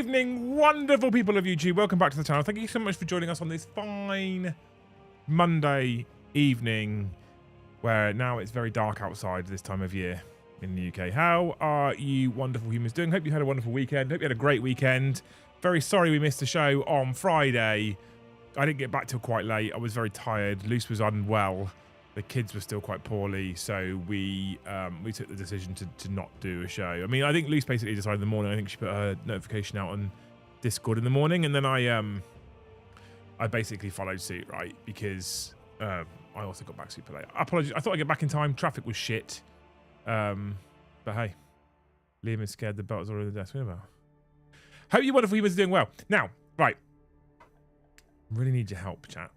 evening, wonderful people of YouTube. Welcome back to the channel. Thank you so much for joining us on this fine Monday evening, where now it's very dark outside this time of year in the UK. How are you wonderful humans doing? Hope you had a wonderful weekend. Hope you had a great weekend. Very sorry we missed the show on Friday. I didn't get back till quite late. I was very tired. Luce was unwell. The kids were still quite poorly, so we took the decision to not do a show. I mean, I think Luce basically decided in the morning. I think she put her notification out on Discord in the morning, and then I basically followed suit, right? Because I also got back super late. Apologies. I thought I'd get back in time. Traffic was shit. But hey, Liam is scared. The belt is already on the desk. What about? Hope you wonderful humans are doing well. Now, right. Really need your help, chat.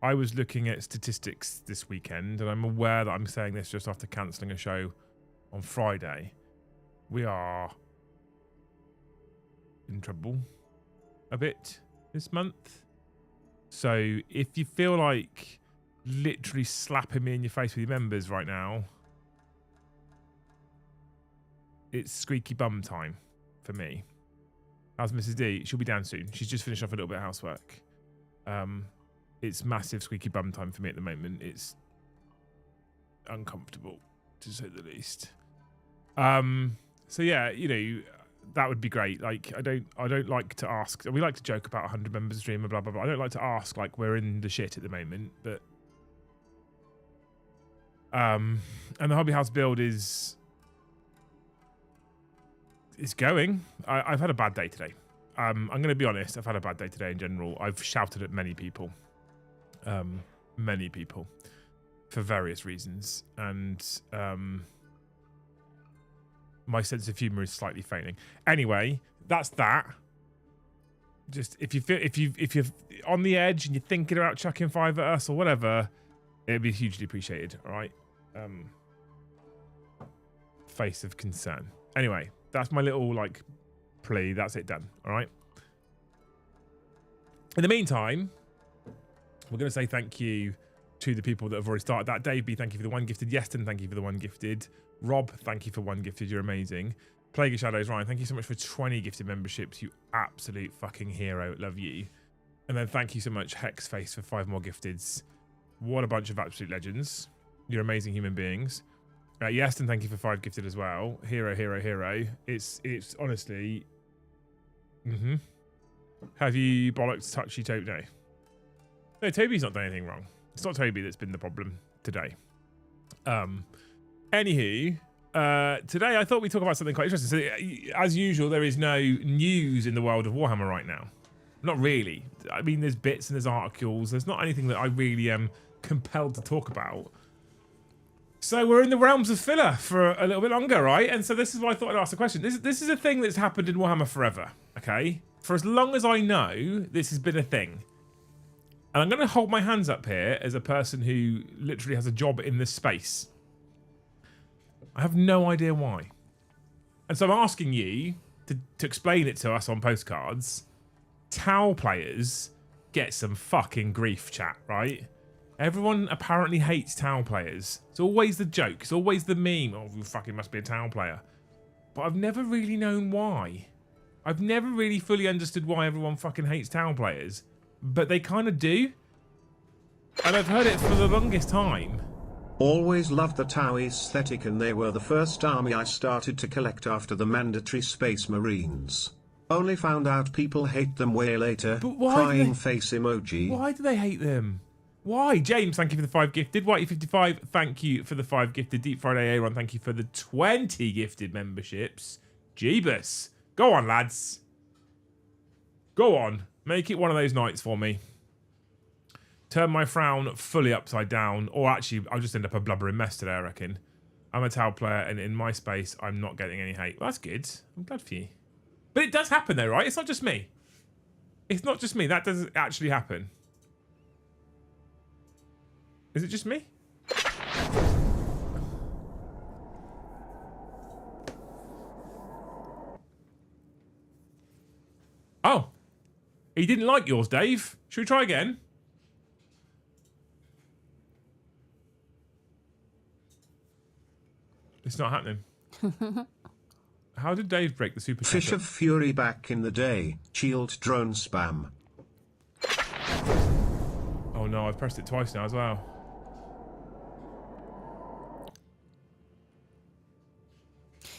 I was looking at statistics this weekend, and I'm aware that I'm saying this just after cancelling a show on Friday. We are in trouble a bit this month. So if you feel like literally slapping me in your face with your members right now, it's squeaky bum time for me. How's Mrs. D? She'll be down soon. She's just finished off a little bit of housework. It's massive squeaky bum time for me at the moment. It's uncomfortable, to say the least. So yeah, you know, that would be great. Like, I don't like to ask. We like to joke about 100 members stream and blah blah blah. I don't like to ask like we're in the shit at the moment, but and the hobby house build is going. I've had a bad day today. I'm going to be honest. I've had a bad day today in general. I've shouted at many people for various reasons, and my sense of humor is slightly failing. Anyway, that's that. Just if you're on the edge and you're thinking about chucking 5 at us or whatever, it'd be hugely appreciated. All right. Face of concern. Anyway, that's my little like plea. That's it done. All right. In the meantime, we're going to say thank you to the people that have already started that. Dave B, thank you for the 1 gifted. Yeston, thank you for the 1 gifted. Rob, thank you for 1 gifted. You're amazing. Plague of Shadows, Ryan, thank you so much for 20 gifted memberships. You absolute fucking hero. Love you. And then thank you so much, Hexface, for 5 more gifteds. What a bunch of absolute legends. You're amazing human beings. Yeston, thank you for 5 gifted as well. Hero, hero, hero. It's honestly... Have you bollocks touchy Toby? No, Toby's not done anything wrong. It's not Toby that's been the problem today. Anywho, today I thought we'd talk about something quite interesting. So, as usual, there is no news in the world of Warhammer right now. Not really. I mean, there's bits and there's articles. There's not anything that I really am compelled to talk about. So we're in the realms of filler for a little bit longer, right? And so this is why I thought I'd ask the question. This is a thing that's happened in Warhammer forever, okay? For as long as I know, this has been a thing. And I'm going to hold my hands up here as a person who literally has a job in this space. I have no idea why. And so I'm asking you to explain it to us on postcards. Tau players get some fucking grief, chat, right? Everyone apparently hates Tau players. It's always the joke. It's always the meme. Oh, you fucking must be a Tau player. But I've never really known why. I've never really fully understood why everyone fucking hates Tau players. But they kind of do. And I've heard it for the longest time. Always loved the Tau aesthetic, and they were the first army I started to collect after the mandatory Space Marines. Only found out people hate them way later. But why crying face emoji. Why do they hate them? Why? James, thank you for the 5 gifted. Whitey55, thank you for the 5 gifted. Deep Friday Aaron, thank you for the 20 gifted memberships. Jeebus. Go on, lads. Go on. Make it one of those nights for me. Turn my frown fully upside down. Or actually, I'll just end up a blubbering mess today, I reckon. I'm a Tau player, and in my space, I'm not getting any hate. Well, that's good. I'm glad for you. But it does happen, though, right? It's not just me. It's not just me. That does actually happen. Is it just me? Oh. He didn't like yours, Dave. Should we try again? It's not happening. How did Dave break the super Fish chat? of Fury back in the day. Shield drone spam. Oh no, I've pressed it twice now as well.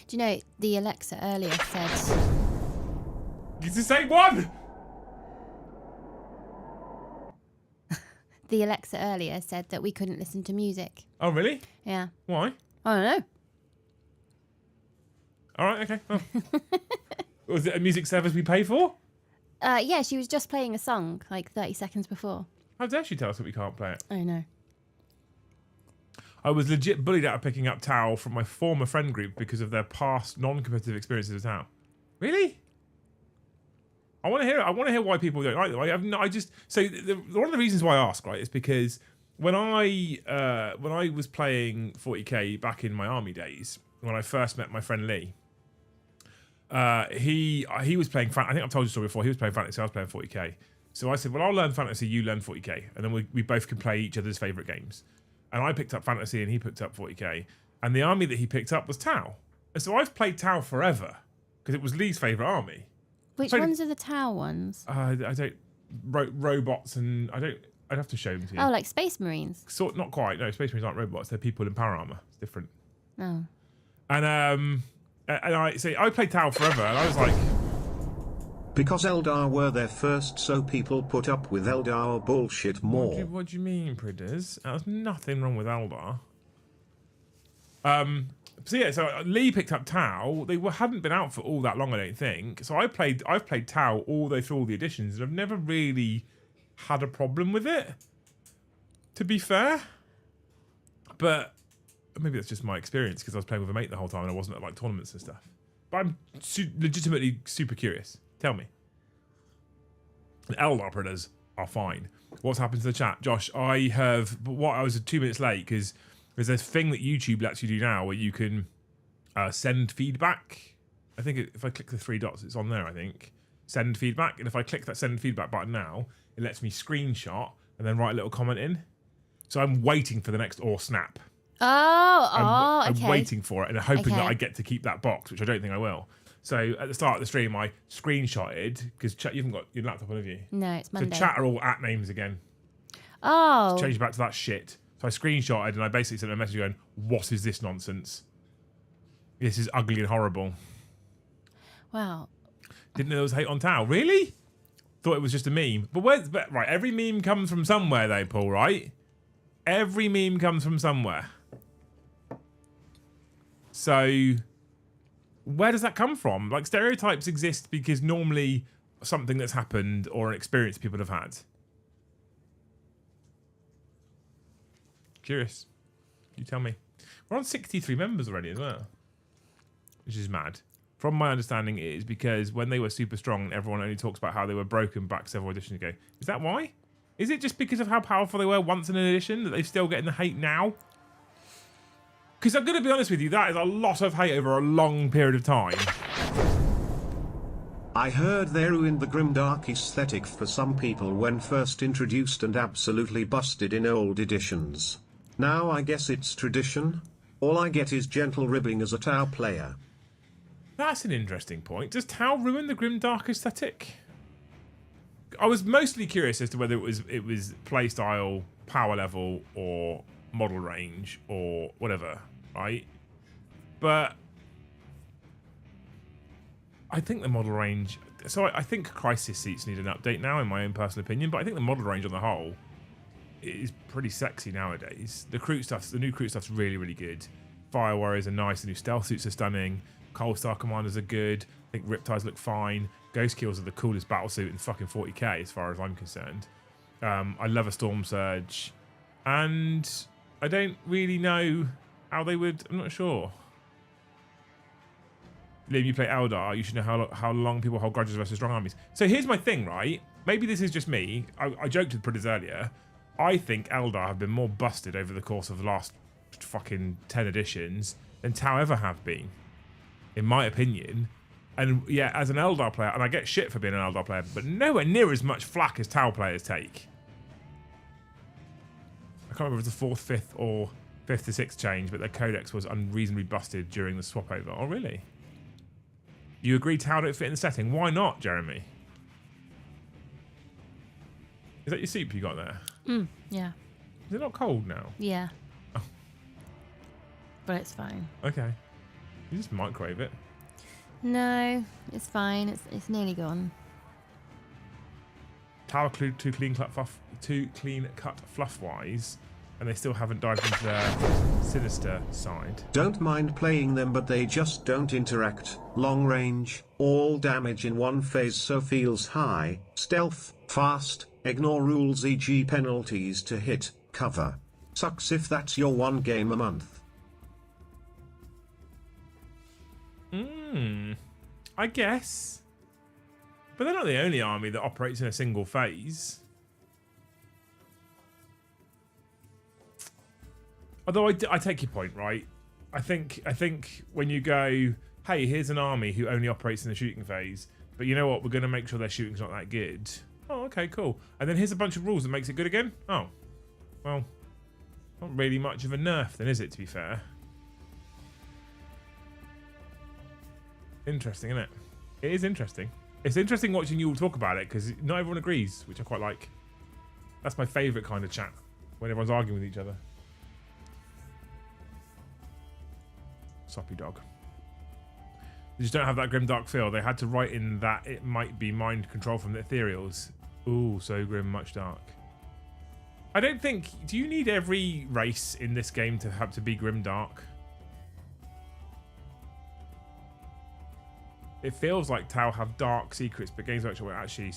Do you know, the Alexa earlier said... It's the same one! The Alexa earlier said that we couldn't listen to music. Oh, really? Yeah. Why? I don't know. All right, okay. Oh. Was it a music service we pay for? Yeah, she was just playing a song like 30 seconds before. How dare she tell us that we can't play it? I know. I was legit bullied out of picking up Tau from my former friend group because of their past non-competitive experiences with Tau. Really? I want to hear it. I want to hear why people don't like them. One of the reasons why I ask, right, is because when I was playing 40k back in my army days, when I first met my friend Lee, he was playing. I think I've told you the story before. He was playing fantasy. I was playing 40k. So I said, well, I'll learn fantasy. You learn 40k, and then we both can play each other's favorite games. And I picked up fantasy, and he picked up 40k. And the army that he picked up was Tau. And so I've played Tau forever because it was Lee's favorite army. Which ones are the Tau ones? I don't robots, and I'd have to show them to you. Oh, like Space Marines? Not quite. No, Space Marines aren't robots. They're people in power armor. It's different. Oh. And I played Tau forever, and I was like, Because Eldar were there first, so people put up with Eldar bullshit more. what do you mean, Pridders? There's nothing wrong with Eldar. So Lee picked up Tau. They hadn't been out for all that long, I don't think. So I've played Tau all the way through all the editions, and I've never really had a problem with it, to be fair. But maybe that's just my experience because I was playing with a mate the whole time and I wasn't at like tournaments and stuff. But I'm legitimately super curious. Tell me. And Eldar Predators are fine. What's happened to the chat? Josh, I was 2 minutes late because there's this thing that YouTube lets you do now where you can send feedback. I think if I click the three dots, it's on there, I think. Send feedback. And if I click that send feedback button now, it lets me screenshot and then write a little comment in. So I'm waiting for the next or snap. I'm I'm waiting for it and hoping that I get to keep that box, which I don't think I will. So at the start of the stream, I screenshotted, because chat, you haven't got your laptop on, have you? No, it's Monday. So chat are all at names again. Oh. Change back to that shit. So I screenshotted and I basically sent a message going, what is this nonsense? This is ugly and horrible. Wow. Didn't know there was hate on Tau. Really? Thought it was just a meme. But right, every meme comes from somewhere though, Paul, right? Every meme comes from somewhere. So where does that come from? Like, stereotypes exist because normally something that's happened or an experience people have had. Curious. You tell me. We're on 63 members already as well, which is mad. From my understanding, it is because when they were super strong, everyone only talks about how they were broken back several editions ago. Is that why? Is it just because of how powerful they were once in an edition that they're still getting the hate now? Because I'm going to be honest with you, that is a lot of hate over a long period of time. I heard they ruined the grimdark aesthetic for some people when first introduced and absolutely busted in old editions. Now I guess it's tradition. All I get is gentle ribbing as a Tau player. That's an interesting point. Does Tau ruin the grimdark aesthetic? I was mostly curious as to whether it was playstyle, power level, or model range, or whatever, right? But I think the model range... So I think Crisis seats need an update now, in my own personal opinion, but I think the model range on the whole is pretty sexy nowadays. The new Crew stuff's really, really good. Fire Warriors are nice, the new stealth suits are stunning, Cold Star Commanders are good, I think Riptides look fine, Ghost Kills are the coolest battlesuit in fucking 40k as far as I'm concerned. I love a Storm Surge, and I don't really know how they would... I'm not sure. Liam, you play Eldar, you should know how long people hold grudges versus strong armies. So here's my thing, right? Maybe this is just me. I joked with Pridders earlier. I think Eldar have been more busted over the course of the last fucking 10 editions than Tau ever have been, in my opinion. And yeah, as an Eldar player, and I get shit for being an Eldar player, but nowhere near as much flack as Tau players take. I can't remember if it was the 4th, 5th, or 5th to 6th change, but their codex was unreasonably busted during the swap over. Oh, really? You agree Tau don't fit in the setting. Why not, Jeremy? Is that your soup you got there? Yeah. Is it not cold now? Yeah. Oh. But it's fine. Okay. You just microwave it. No, it's fine. It's nearly gone. Tower too clean cut fluff wise, and they still haven't dived into their sinister side. Don't mind playing them, but they just don't interact. Long range, all damage in one phase, so feels high. Stealth, fast, ignore rules, e.g. penalties to hit, cover. Sucks if that's your one game a month. I guess. But they're not the only army that operates in a single phase. Although I take your point, right? I think when you go, hey, here's an army who only operates in the shooting phase, but you know what? We're going to make sure their shooting's not that good. Oh, okay, cool. And then here's a bunch of rules that makes it good again. Oh, well, not really much of a nerf then, is it, to be fair? Interesting, isn't it? It is interesting. It's interesting watching you all talk about it because not everyone agrees, which I quite like. That's my favourite kind of chat, when everyone's arguing with each other. Soppy dog. They just don't have that grimdark feel. They had to write in that it might be mind control from the ethereals. Ooh, so grim, much dark. I don't think... Do you need every race in this game to have to be grimdark? It feels like Tau have dark secrets, but Games Workshop will actually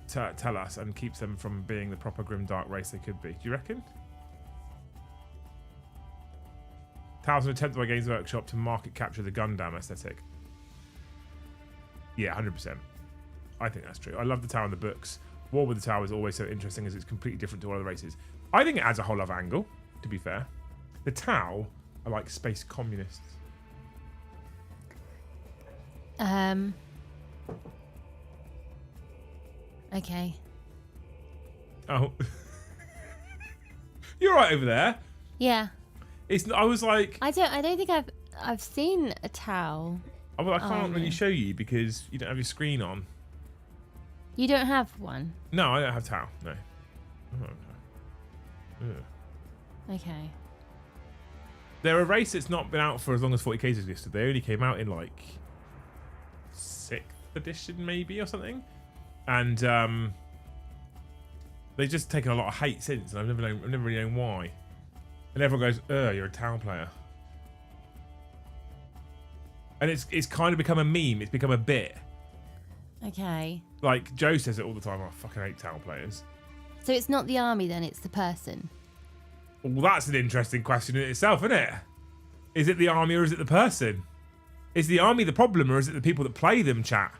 tell us and keeps them from being the proper grimdark race they could be. Do you reckon? Tau's an attempt by Games Workshop to market capture the Gundam aesthetic. Yeah, 100%. I think that's true. I love the Tau in the books. War with the Tau is always so interesting as it's completely different to all other races. I think it adds a whole other angle, to be fair. The Tau are like space communists. Okay. Oh. You're right over there. Yeah. It's. I was like. I don't think I've seen a towel. I can't really show you because you don't have your screen on. You don't have one? No, I don't have Tau. No. Okay. They're a race that's not been out for as long as 40K's existed. They only came out in like 6th edition maybe or something, and they've just taken a lot of hate since, and I've never really known why. And everyone goes, you're a Tau player. And it's kind of become a meme. It's become a bit. Okay. Like, Joe says it all the time, I fucking hate Tau players. So it's not the army then, it's the person. Well, that's an interesting question in itself, isn't it? Is it the army or is it the person? Is the army the problem or is it the people that play them, chat?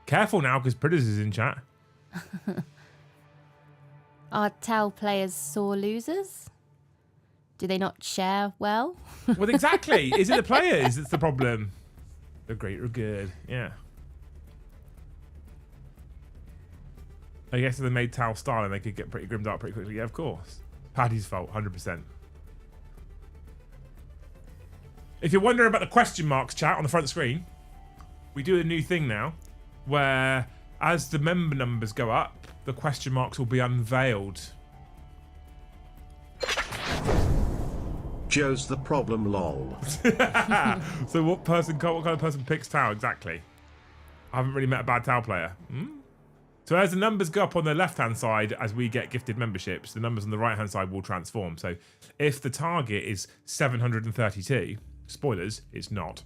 Careful now, because Predator's in chat. Are Tau players sore losers? Do they not share well? Well, exactly. Is it the players that's the problem? The greater good, yeah. I guess if they made Tau style and they could get pretty grimdark pretty quickly. Yeah, of course. Paddy's fault, 100%. If you're wondering about the question marks, chat, on the front screen, we do a new thing now where as the member numbers go up, the question marks will be unveiled. Joe's the problem, lol. So what kind of person picks Tau exactly? I haven't really met a bad Tau player. So as the numbers go up on the left-hand side, as we get gifted memberships, the numbers on the right-hand side will transform. So if the target is 732, spoilers, it's not.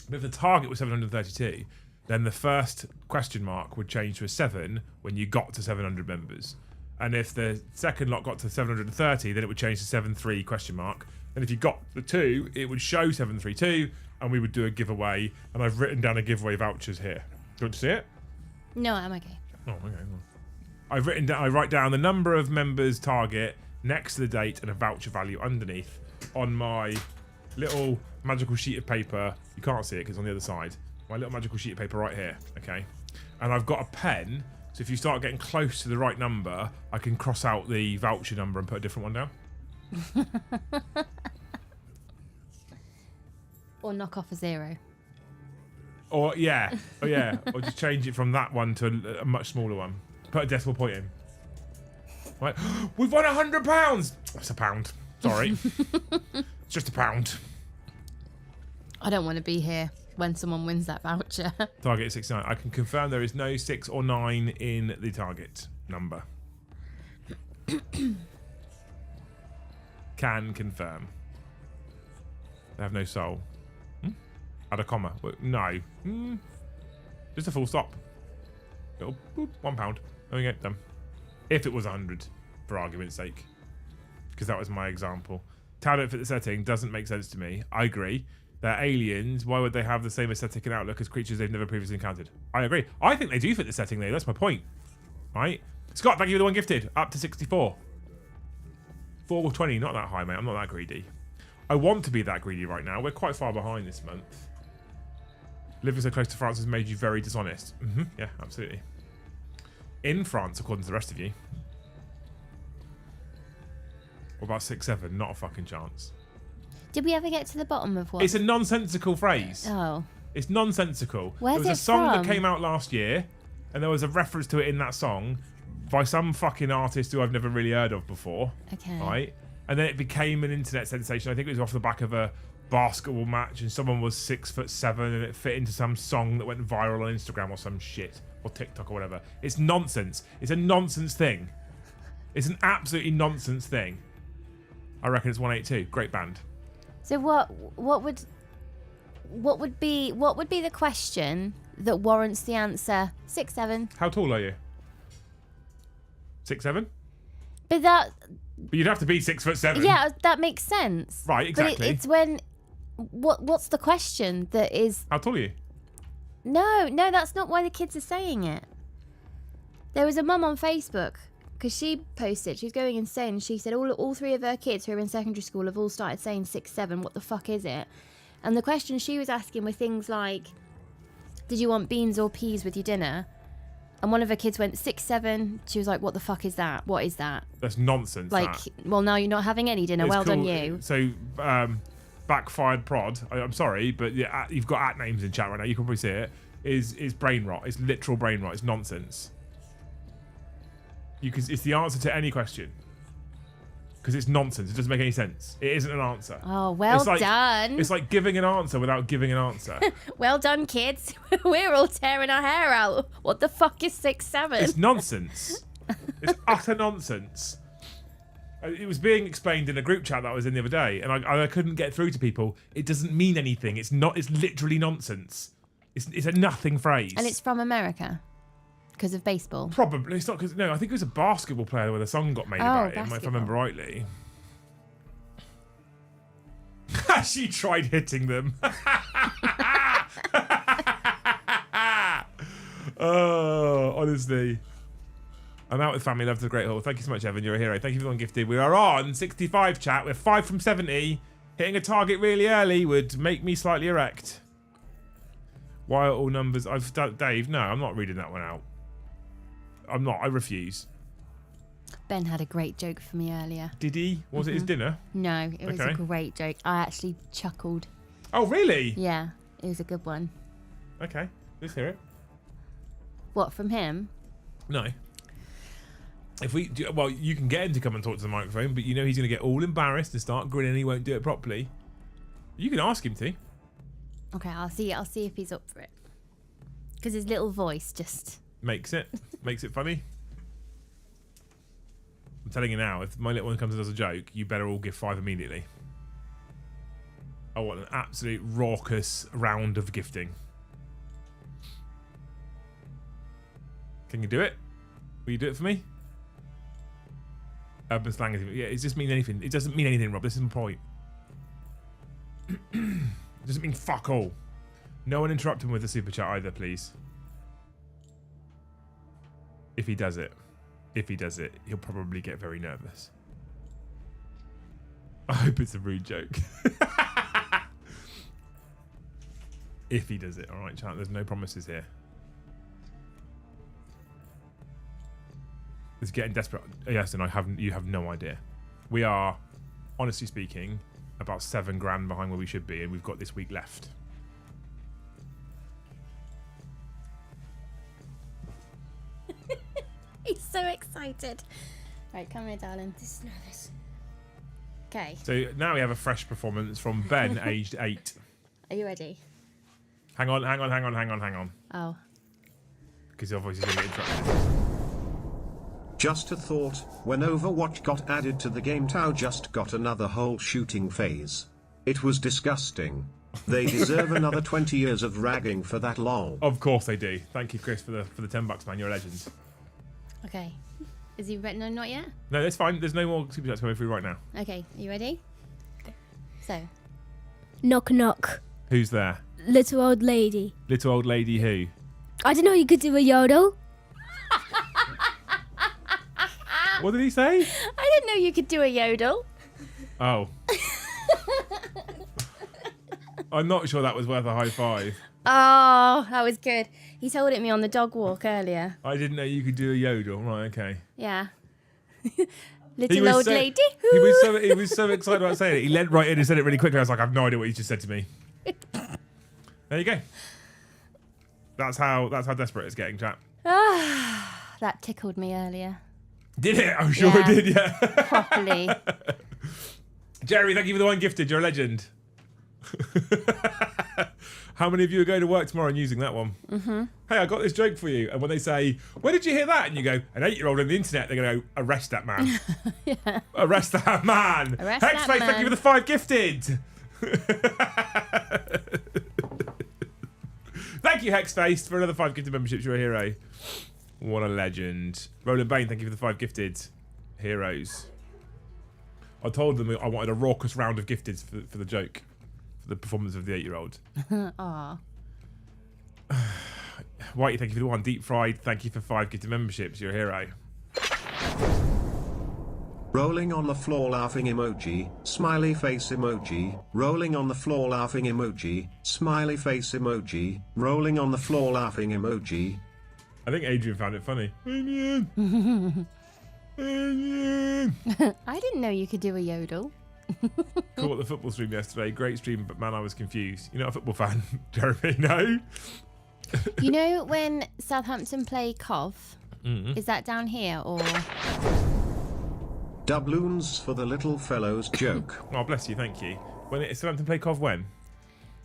But if the target was 732, then the first question mark would change to a 7 when you got to 700 members. And if the second lot got to 730, then it would change to 73 question mark. And if you got the 2, it would show 732, and we would do a giveaway. And I've written down a giveaway vouchers here. Do you want to see it? No, I'm okay. Oh, okay. I write down the number of members target next to the date and a voucher value underneath on my little magical sheet of paper. You can't see it because it's on the other side. My little magical sheet of paper right here. Okay. And I've got a pen. So if you start getting close to the right number, I can cross out the voucher number and put a different one down. Or knock off a 0. Or or just change it from that one to a much smaller one. Put a decimal point in. Right, we've won £100. It's a pound. Sorry, it's just a pound. I don't want to be here when someone wins that voucher. Target is 69. I can confirm there is no 6 or 9 in the target number. Can confirm. They have no soul. Add a comma. No. Just a full stop. Little boop, £1. There we go, done. If it was 100, for argument's sake. Because that was my example. Tau don't fit the setting doesn't make sense to me. I agree. They're aliens. Why would they have the same aesthetic and outlook as creatures they've never previously encountered? I agree. I think they do fit the setting, though. That's my point. Right? Scott, thank you for the one gifted. Up to 64. 4 of 20. Not that high, mate. I'm not that greedy. I want to be that greedy right now. We're quite far behind this month. Living so close to France has made you very dishonest. Yeah, absolutely. In France, according to the rest of you. What about 6-7? Not a fucking chance. Did we ever get to the bottom of what? It's a nonsensical phrase. Oh. It's nonsensical. Where's there was it a song from? that came out last year, and there was a reference to it in that song by some fucking artist who I've never really heard of before. Okay. Right? And then it became an internet sensation. I think it was off the back of a basketball match, and someone was 6'7", and it fit into some song that went viral on Instagram or some shit, or TikTok or whatever. It's nonsense. It's a nonsense thing. It's an absolutely nonsense thing. I reckon it's 182. Great band. So what would be the question that warrants the answer 6'7"? How tall are you? 6'7"? But that. But you'd have to be 6'7". Yeah, that makes sense. Right, exactly. But it's when. What's the question that is? How tall are you? No, that's not why the kids are saying it. There was a mum on Facebook, because she posted, she was going insane. She said all three of her kids who are in secondary school have all started saying 6'7". What the fuck is it? And the questions she was asking were things like, did you want beans or peas with your dinner? And one of her kids went 6'7". She was like, what the fuck is that? What is that? That's nonsense. Like, well, now you're not having any dinner. It's well cool. done you. So, backfired prod. I'm sorry, but yeah, you've got at names in chat right now. You can probably see it. Is brain rot. It's literal brain rot. It's nonsense. It's the answer to any question. Because it's nonsense. It doesn't make any sense. It isn't an answer. Oh, well done. It's like giving an answer without giving an answer. Well done, kids. We're all tearing our hair out. What the fuck is 6'7"? It's nonsense. It's utter nonsense. It was being explained in a group chat that I was in the other day, and I couldn't get through to people. It doesn't mean anything. It's literally nonsense. It's a nothing phrase. And it's from America. Because of baseball. Probably. It's not because... No, I think it was a basketball player where the song got made about him, if I remember rightly. She tried hitting them. Oh, honestly. I'm out with family. Love to the Great Hall. Thank you so much, Evan. You're a hero. Thank you for the one gifted. We are on 65 chat. We're 5 from 70. Hitting a target really early would make me slightly erect. Why are all numbers... Dave, no, I'm not reading that one out. I'm not. I refuse. Ben had a great joke for me earlier. Did he? Was it his dinner? No, it was a great joke. I actually chuckled. Oh, really? Yeah, it was a good one. Okay, let's hear it. What, from him? No. Well, you can get him to come and talk to the microphone, but you know he's going to get all embarrassed and start grinning. He won't do it properly. You can ask him to. Okay, I'll see if he's up for it. Because his little voice just... Makes it funny. I'm telling you now, if my little one comes and does a joke, you better all give 5 immediately. I want an absolute raucous round of gifting. Can you do it? Will you do it for me? Urban slang is... Yeah, it doesn't mean anything. It doesn't mean anything, Rob. This is my point. It doesn't mean fuck all. No one interrupt him with the super chat either, please. If he does it, he'll probably get very nervous. I hope it's a rude joke. If he does it, all right, chat. There's no promises here. It's getting desperate. Yes, and you have no idea. We are, honestly speaking, about 7 grand behind where we should be, and we've got this week left. so excited. Right, come here, darling. This is nervous. Okay. So now we have a fresh performance from Ben, aged 8. Are you ready? Hang on. Oh. Because obviously he's going to get interrupted. Just a thought, when Overwatch got added to the game, Tau just got another whole shooting phase. It was disgusting. They deserve another 20 years of ragging for that long. Of course they do. Thank you, Chris, for the $10, man. You're a legend. Okay. Is he ready? No, not yet? No, that's fine. There's no more super chats coming through right now. Okay, are you ready? So. Knock knock. Who's there? Little old lady. Little old lady who? I didn't know you could do a yodel. What did he say? I didn't know you could do a yodel. Oh. I'm not sure that was worth a high five. Oh, that was good. He told it me on the dog walk earlier. I didn't know you could do a yodel. Right, okay. Yeah. Little old lady. He was so excited about saying it. He leant right in and said it really quickly. I was like, I have no idea what he just said to me. There you go. That's how desperate it's getting, chap. That tickled me earlier. Did it? I'm sure Yeah. it did, yeah. Properly. Jerry, thank you for the one gifted. You're a legend. How many of you are going to work tomorrow and using that one? Mm-hmm. Hey, I got this joke for you. And when they say, where did you hear that? And you go, an 8-year-old on the internet, they're going to go, arrest that man. Yeah. Arrest that man. Arrest that Hexface, thank man. you for the 5 gifted. Thank you, Hexface, for another 5 gifted memberships. You're a hero. What a legend. Roland Bain, thank you for the 5 gifted. Heroes. I told them I wanted a raucous round of gifteds for the joke. For the performance of the 8-year-old. Aw. Whitey, thank you for the 1. Deep Fried, thank you for 5 gifted memberships. You're a hero. Rolling on the floor laughing emoji, smiley face emoji, rolling on the floor laughing emoji, smiley face emoji, rolling on the floor laughing emoji. I think Adrian found it funny. Adrian! Adrian! I didn't know you could do a yodel. Caught the football stream yesterday. Great stream, but man, I was confused. You're not a football fan, Jeremy? No? You know when Southampton play Cov? Mm-hmm. Is that down here or? Doubloons for the little fellow's joke. Oh, bless you, thank you. When it's Southampton play Cov when?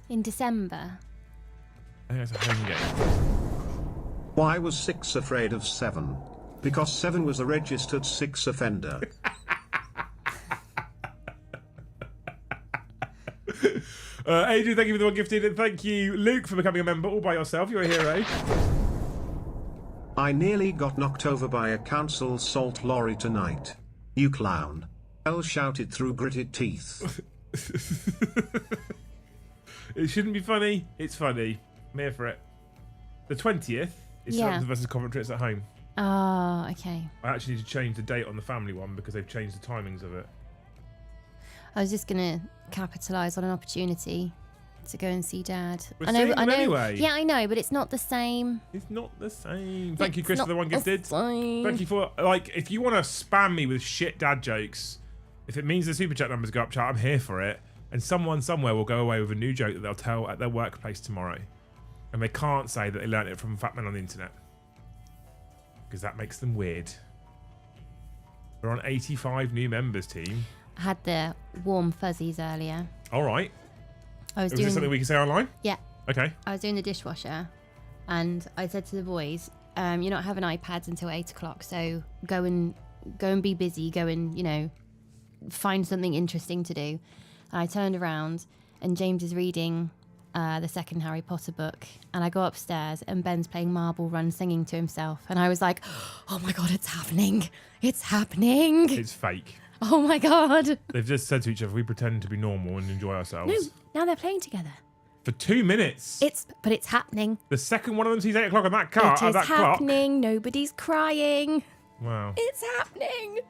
In December. I think it's a home game. Why was 6 afraid of 7? Because 7 was a registered 6 offender. Adrian, thank you for the 1 gifted, and thank you, Luke, for becoming a member all by yourself. You're a hero. I nearly got knocked over by a council salt lorry tonight. You clown. Elle shouted through gritted teeth. It shouldn't be funny. It's funny. I'm here for it. The 20th is Yeah. Southampton versus Coventry. It's at home. Oh, okay. I actually need to change the date on the family one because they've changed the timings of it. I was just gonna capitalise on an opportunity to go and see Dad. We're seeing them anyway. Yeah, I know, but it's not the same. It's not the same. Thank you, It's Chris, for not the 1 gifted. the same. Thank you for, like, if you want to spam me with shit dad jokes, if it means the super chat numbers go up, chat, I'm here for it. And someone somewhere will go away with a new joke that they'll tell at their workplace tomorrow. And they can't say that they learnt it from Fat Man on the internet. Because that makes them weird. We're on 85 new members, team. I had the warm fuzzies earlier. All right. I was Is this something we can say online? Yeah. Okay. I was doing the dishwasher, and I said to the boys, "You're not having iPads until 8 o'clock, so go and be busy. Go and find something interesting to do." And I turned around, and James is reading the second Harry Potter book, and I go upstairs, and Ben's playing Marble Run, singing to himself, and I was like, "Oh my god, it's happening! It's happening! It's fake. Oh my god!" They've just said to each other, we pretend to be normal and enjoy ourselves. No, now they're playing together. For 2 minutes. But it's happening. The second one of them sees 8 o'clock on that car. It is that happening. Nobody's crying. Clock. Wow. It's happening.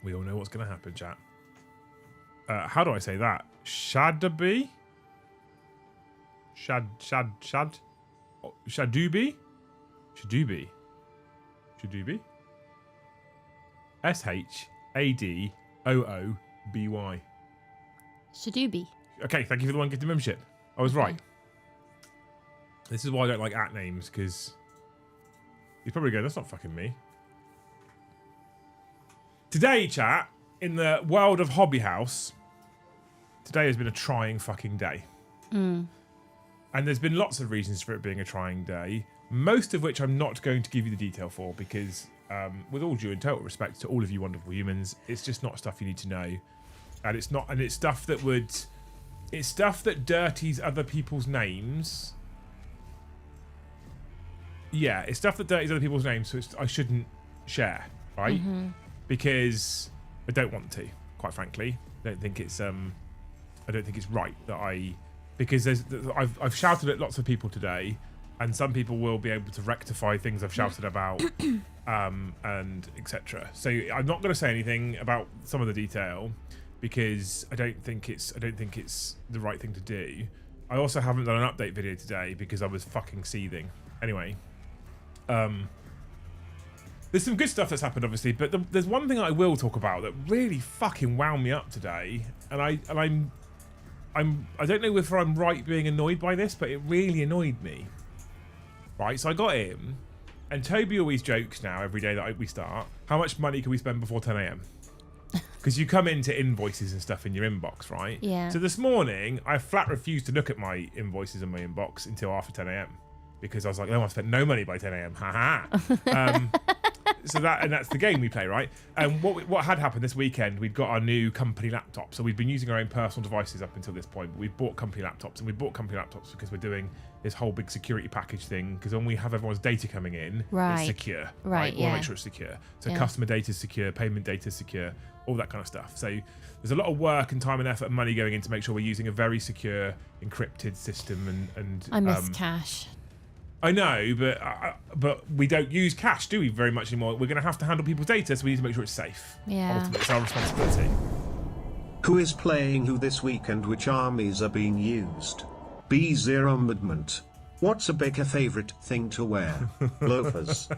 We all know what's going to happen, chat. How do I say that? Shadabi? Oh, Shadubi? Shadubi? Shadubi? SHADOOBY. Shadubi. Okay, thank you for the 1 gifted membership. I was right. This is why I don't like at names, because he's probably going, that's not fucking me. Today, chat, in the world of Hobby House, today has been a trying fucking day. And there's been lots of reasons for it being a trying day, most of which I'm not going to give you the detail for, because with all due and total respect to all of you wonderful humans, it's just not stuff you need to know. And it's stuff that dirties other people's names. Yeah, it's stuff that dirties other people's names, so I shouldn't share, right? Because I don't want to, quite frankly. I don't think it's right that because I've shouted at lots of people today, and some people will be able to rectify things I've shouted about, and etc. So I'm not going to say anything about some of the detail because I don't think it's the right thing to do. I also haven't done an update video today because I was fucking seething. Anyway, there's some good stuff that's happened, obviously, but there's one thing I will talk about that really fucking wound me up today, and I don't know if I'm right being annoyed by this, but it really annoyed me. Right, so I got in, and Toby always jokes now every day that we start, how much money can we spend before 10 a.m? Because you come into invoices and stuff in your inbox, right? Yeah. So this morning, I flat refused to look at my invoices in my inbox until after 10 a.m. because I was like, oh, I've spent no money by 10 a.m. Haha. So that's the game we play, right? And what had happened this weekend, we'd got our new company laptop. So we've been using our own personal devices up until this point. But we bought company laptops, and we bought company laptops because we're doing this whole big security package thing. Because when we have everyone's data coming in, it's secure. Right, We want to make sure it's secure. So customer data is secure, payment data is secure, all that kind of stuff. So there's a lot of work and time and effort and money going in to make sure we're using a very secure, encrypted system. And I miss cash. I know, but we don't use cash, do we, very much anymore? We're going to have to handle people's data, so we need to make sure it's safe. Yeah. Ultimately, it's our responsibility. Who is playing who this week and which armies are being used? B0 Movement. What's a bigger favourite thing to wear? Loafers.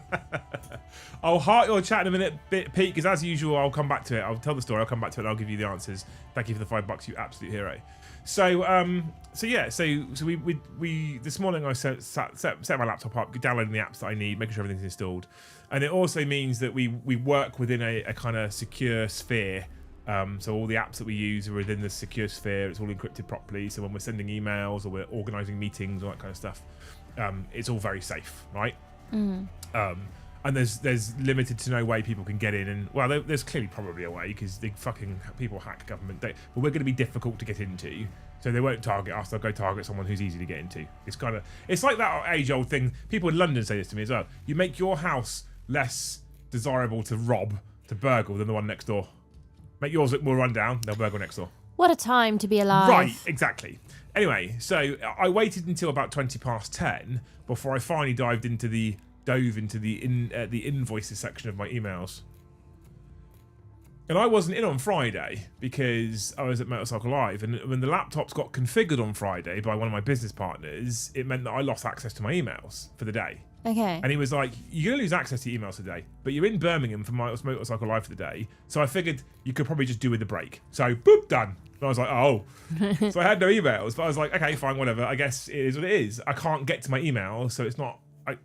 I'll heart your chat in a minute, Pete, because as usual, I'll come back to it. I'll tell the story, I'll come back to it, and I'll give you the answers. Thank you for the $5, you absolute hero. So we this morning I set my laptop up, downloading the apps that I need, making sure everything's installed, and it also means that we work within a kind of secure sphere. So all the apps that we use are within the secure sphere. It's all encrypted properly. So when we're sending emails or we're organising meetings, all that kind of stuff, it's all very safe, right? And there's limited to no way people can get in, and well, there's clearly probably a way because the fucking people hack government data, but we're going to be difficult to get into, so they won't target us. They'll go target someone who's easy to get into. It's like that age-old thing. People in London say this to me as well. You make your house less desirable to rob, to burgle, than the one next door. Make yours look more run down, they'll burgle next door. What a time to be alive. Right, exactly. Anyway, so I waited until about 20 past 10 before I finally dove into the invoices section of my emails. And I wasn't in on Friday because I was at Motorcycle Live, and when the laptops got configured on Friday by one of my business partners, it meant that I lost access to my emails for the day. Okay. And he was like, you're going to lose access to your emails today, but you're in Birmingham for Motorcycle Live for the day, so I figured you could probably just do with the break. So, boop, done. And I was like, oh. So I had no emails, but I was like, okay, fine, whatever. I guess it is what it is. I can't get to my email, so it's not... I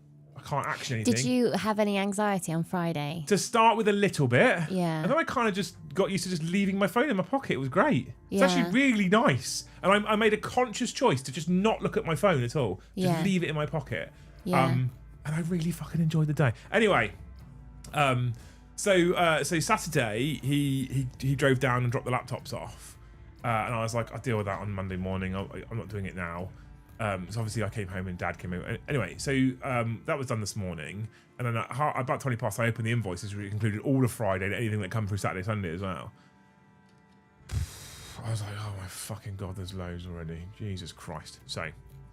can't action anything. Did you have any anxiety on Friday? To start with, a little bit. Yeah. And then I kind of just got used to just leaving my phone in my pocket. It was great. It's Yeah. actually really nice. And I made a conscious choice to just not look at my phone at all. Just leave it in my pocket. Yeah. And I really fucking enjoyed the day. Anyway, so Saturday he drove down and dropped the laptops off. And I was like, I'll deal with that on Monday morning. I'm not doing it now. So obviously I came home and Dad came over. Anyway, so that was done this morning, and then about 20 past I opened the invoices, which included all of Friday and anything that come through Saturday, Sunday as well. I was like, oh my fucking God, there's loads already. Jesus Christ. So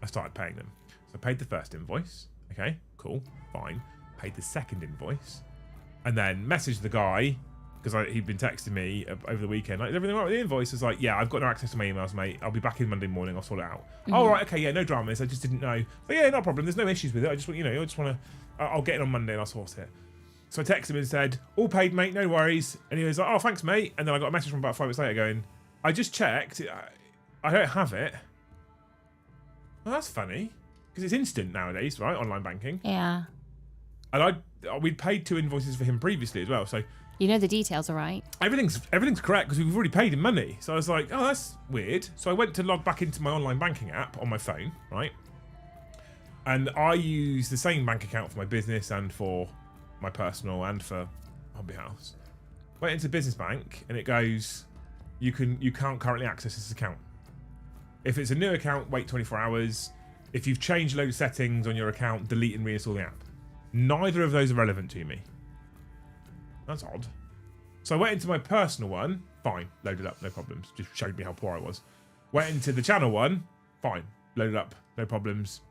I started paying them. So I paid the first invoice. Okay, cool, fine. Paid the second invoice, and then messaged the guy, because he'd been texting me over the weekend, like, is everything right with the invoice? I was like, yeah, I've got no access to my emails, mate. I'll be back in Monday morning. I'll sort it out. Oh, right, okay, yeah, no dramas. I just didn't know. But yeah, no problem. There's no issues with it. I just want to, I'll get in on Monday and I'll sort it. So I texted him and said, all paid, mate, no worries. And he was like, oh, thanks, mate. And then I got a message from about 5 minutes later going, I just checked. I don't have it. Well, that's funny. because it's instant nowadays, right? Online banking. Yeah. And we'd paid 2 invoices for him previously as well, so You know the details are right. everything's correct because we've already paid him money. So I was like, oh, that's weird. So I went to log back into my online banking app on my phone, right? And I use the same bank account for my business and for my personal and for hobby house. Went into business bank and it goes, you can't currently access this account. If it's a new account, wait 24 hours. If you've changed a load of settings on your account, delete and reinstall the app. Neither of those are relevant to me. That's odd. So I went into my personal one, fine, loaded up, no problems. Just showed me how poor I was. Went into the channel one, fine, loaded up, no problems.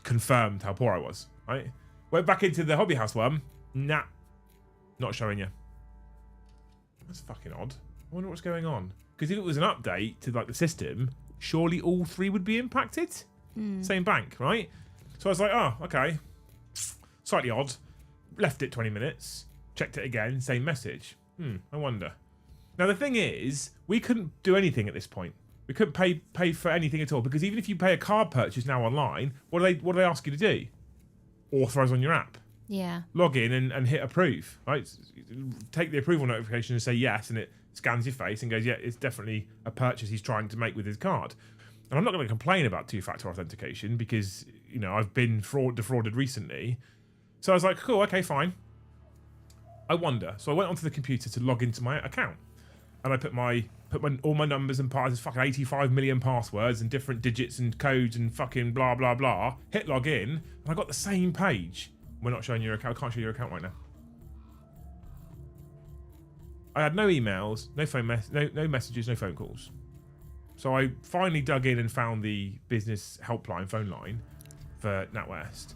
Confirmed how poor I was, right? Went back into the hobby house one, nah, not showing you. That's fucking odd. I wonder what's going on. Because if it was an update to like the system, surely all 3 would be impacted. Same bank, right? So I was like, oh, okay. Slightly odd. Left it 20 minutes. Checked it again. Same message. I wonder. Now the thing is, we couldn't do anything at this point. We couldn't pay for anything at all because even if you pay a card purchase now online, what do they ask you to do? Authorize on your app. Yeah. Log in and hit approve. Right? Take the approval notification and say yes, and it scans your face and goes, yeah, it's definitely a purchase he's trying to make with his card. And I'm not going to complain about 2-factor authentication because, you know, I've been defrauded recently. So I was like, cool, okay, fine. I wonder. So I went onto the computer to log into my account. And I put all my numbers and passes, fucking 85 million passwords and different digits and codes and fucking blah, blah, blah. Hit log in, and I got the same page. We're not showing your account. I can't show your account right now. I had no emails, no phone no messages, no phone calls. So I finally dug in and found the business helpline phone line for NatWest.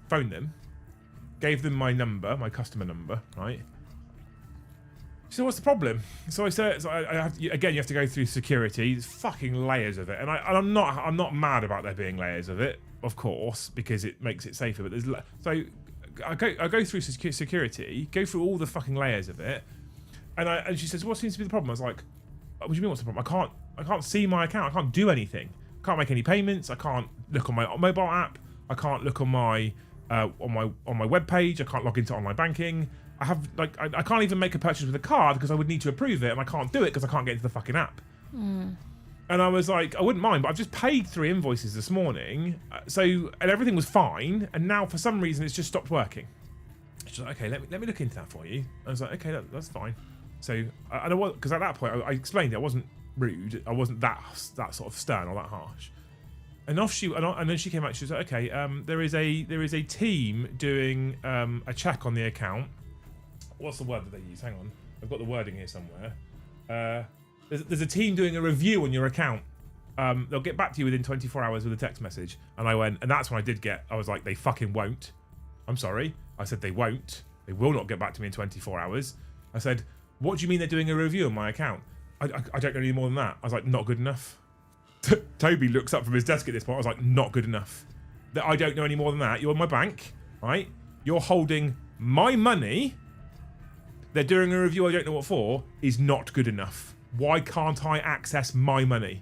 Phoned them, gave them my number, my customer number, right? So what's the problem? So I said, again, you have to go through security. There's fucking layers of it, and I'm not mad about there being layers of it, of course, because it makes it safer. But so I go through security, go through all the fucking layers of it, and she says, what seems to be the problem? I was like, what do you mean what's the problem? I can't see my account. I can't do anything. I can't make any payments. I can't look on my mobile app. I can't look on my web page. I can't log into online banking. I can't even make a purchase with a card because I would need to approve it, and I can't do it because I can't get into the fucking app. And I was like, I wouldn't mind, but I've just paid 3 invoices this morning, and everything was fine, and now for some reason it's just stopped working. She's like, okay, let me look into that for you. I was like, okay, that's fine. So I know what, because at that point I explained it. I wasn't rude. I wasn't that sort of stern or that harsh. And and then she came out. She was like, okay, there is a team doing a check on the account. What's the word that they use? Hang on, I've got the wording here somewhere. There's a team doing a review on your account. They'll get back to you within 24 hours with a text message. And I went, and that's when I was like, they fucking won't. I'm sorry. I said they won't. They will not get back to me in 24 hours. I said, what do you mean they're doing a review on my account? I don't know any more than that. I was like, not good enough. Toby looks up from his desk at this point. I was like, not good enough. That I don't know any more than that. You're in my bank, right? You're holding my money. They're doing a review I don't know what for is not good enough. Why can't I access my money?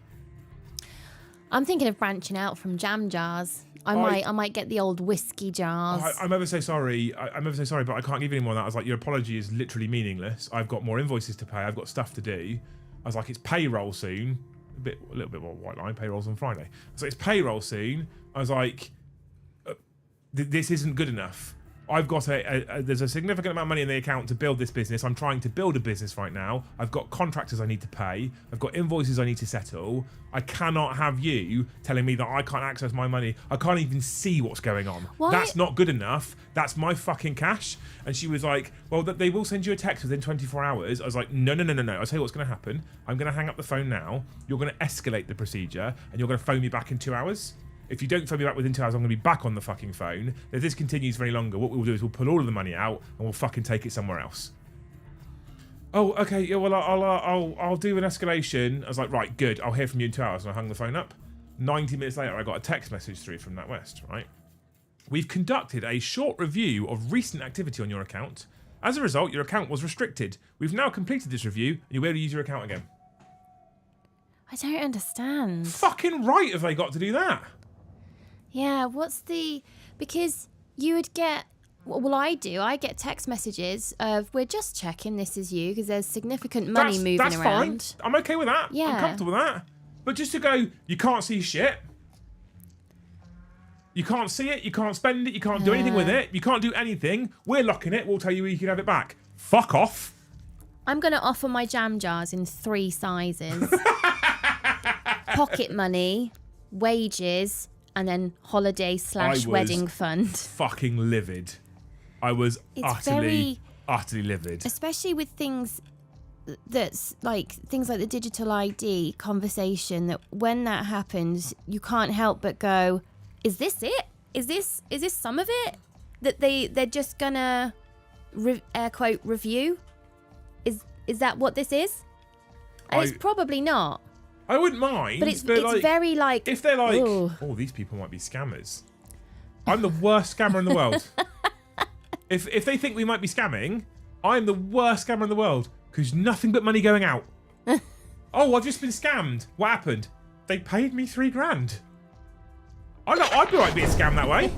I'm thinking of branching out from jam jars. I might get the old whiskey jars. I'm ever so sorry. I'm ever so sorry, but I can't give you any more than that. I was like, your apology is literally meaningless. I've got more invoices to pay. I've got stuff to do. I was like, it's payroll soon. A little bit more white line. Payroll's on Friday. So it's payroll soon. I was like, this isn't good enough. I've got there's a significant amount of money in the account to build this business. I'm trying to build a business right now. I've got contractors I need to pay. I've got invoices I need to settle. I cannot have you telling me that I can't access my money. I can't even see what's going on. Why? That's not good enough. That's my fucking cash. And she was like, well, they will send you a text within 24 hours. I was like, no. I'll tell you what's going to happen. I'm going to hang up the phone now. You're going to escalate the procedure and you're going to phone me back in 2 hours. If you don't phone me back within 2 hours, I'm going to be back on the fucking phone. If this continues very longer, what we'll do is we'll pull all of the money out and we'll fucking take it somewhere else. Oh, okay. Yeah, well, I'll do an escalation. I was like, right, good. I'll hear from you in 2 hours. And I hung the phone up. 90 minutes later, I got a text message through from NatWest, right? We've conducted a short review of recent activity on your account. As a result, your account was restricted. We've now completed this review and you'll be able to use your account again. I don't understand. Fucking right have they got to do that? Yeah, because you would get, well, I get text messages of, we're just checking this is you because there's significant money moving that's around. Fine. I'm okay with that. Yeah. I'm comfortable with that. But just to go, you can't see shit. You can't see it, you can't spend it, you can't do anything with it, you can't do anything. We're locking it, we'll tell you you can have it back. Fuck off. I'm going to offer my jam jars in 3 sizes. Pocket money, wages, and then holiday / wedding fund. Fucking livid. I was utterly livid. Especially with things things like the digital ID conversation, that when that happens, you can't help but go, is this it? Is this some of it? That they're just gonna air quote review? Is that what this is? And it's probably not. I wouldn't mind. But it's very like, if they're like, ooh. oh, these people might be scammers. I'm the worst scammer in the world. If they think we might be scamming, I'm the worst scammer in the world because nothing but money going out. Oh, I've just been scammed. What happened? They paid me $3,000. I'd be right being scammed that way.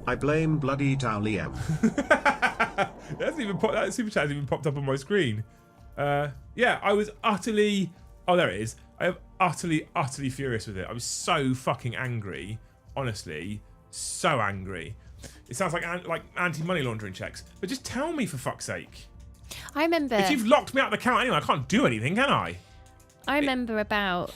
I blame bloody Taoliam. That super chat hasn't even popped up on my screen. Yeah, I was utterly. Oh, there it is. I am utterly furious with it. I was so fucking angry. Honestly, so angry. It sounds like anti-money laundering checks. But just tell me, for fuck's sake. I remember. If you've locked me out of the account anyway, I can't do anything, can I? I remember about.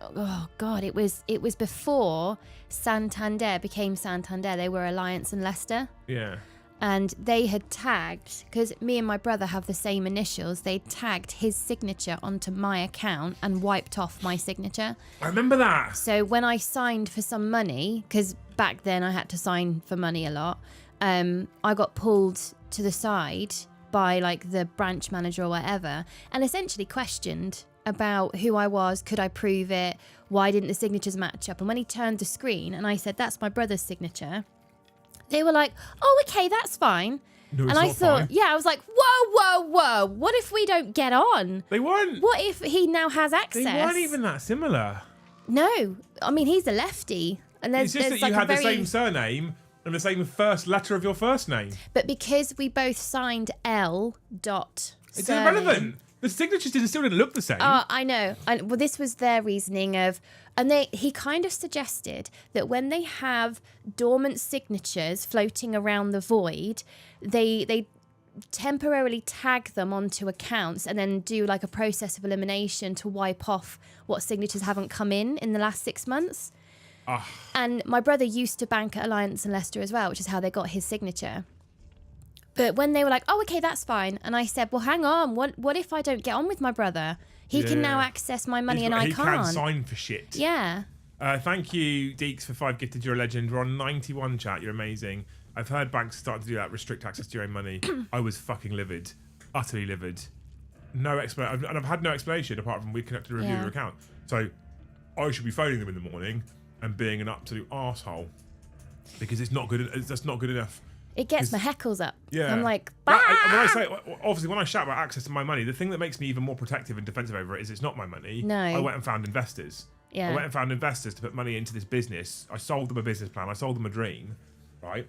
Oh God! It was before Santander became Santander. They were Alliance and Leicester. Yeah. And they had tagged, because me and my brother have the same initials, they tagged his signature onto my account and wiped off my signature. I remember that. So when I signed for some money, because back then I had to sign for money a lot, I got pulled to the side by like the branch manager or whatever, and essentially questioned about who I was, could I prove it, why didn't the signatures match up? And when he turned the screen and I said, that's my brother's signature, they were like, oh, okay, that's fine. No, it's and I not thought, fine. yeah, I was like, whoa. What if we don't get on? They weren't. What if he now has access? They weren't even that similar. No. I mean, he's a lefty. And It's just there's that you like had the same surname and the same first letter of your first name. But because we both signed L. It's irrelevant. The signatures still didn't look the same. I know. Well, this was their reasoning of, and he kind of suggested that when they have dormant signatures floating around the void, they temporarily tag them onto accounts and then do like a process of elimination to wipe off what signatures haven't come in the last 6 months. And my brother used to bank at Alliance and Leicester as well, which is how they got his signature. But when they were like, oh, okay, that's fine. And I said, well, hang on. What if I don't get on with my brother? He can now access my money and I can't. He can't sign for shit. Yeah. Thank you, Deeks, for 5 gifted. You're a legend. We're on 91 chat. You're amazing. I've heard banks start to do that, restrict access to your own money. I was fucking livid. Utterly livid. No explanation. And I've had no explanation apart from we conducted a review of your account. So I should be phoning them in the morning and being an absolute arsehole. Because it's not good. That's not good enough. It gets my heckles up. Yeah. I'm like, when I say, obviously, when I shout about access to my money, the thing that makes me even more protective and defensive over it is it's not my money. No. I went and found investors. Yeah. I went and found investors to put money into this business. I sold them a business plan. I sold them a dream, right?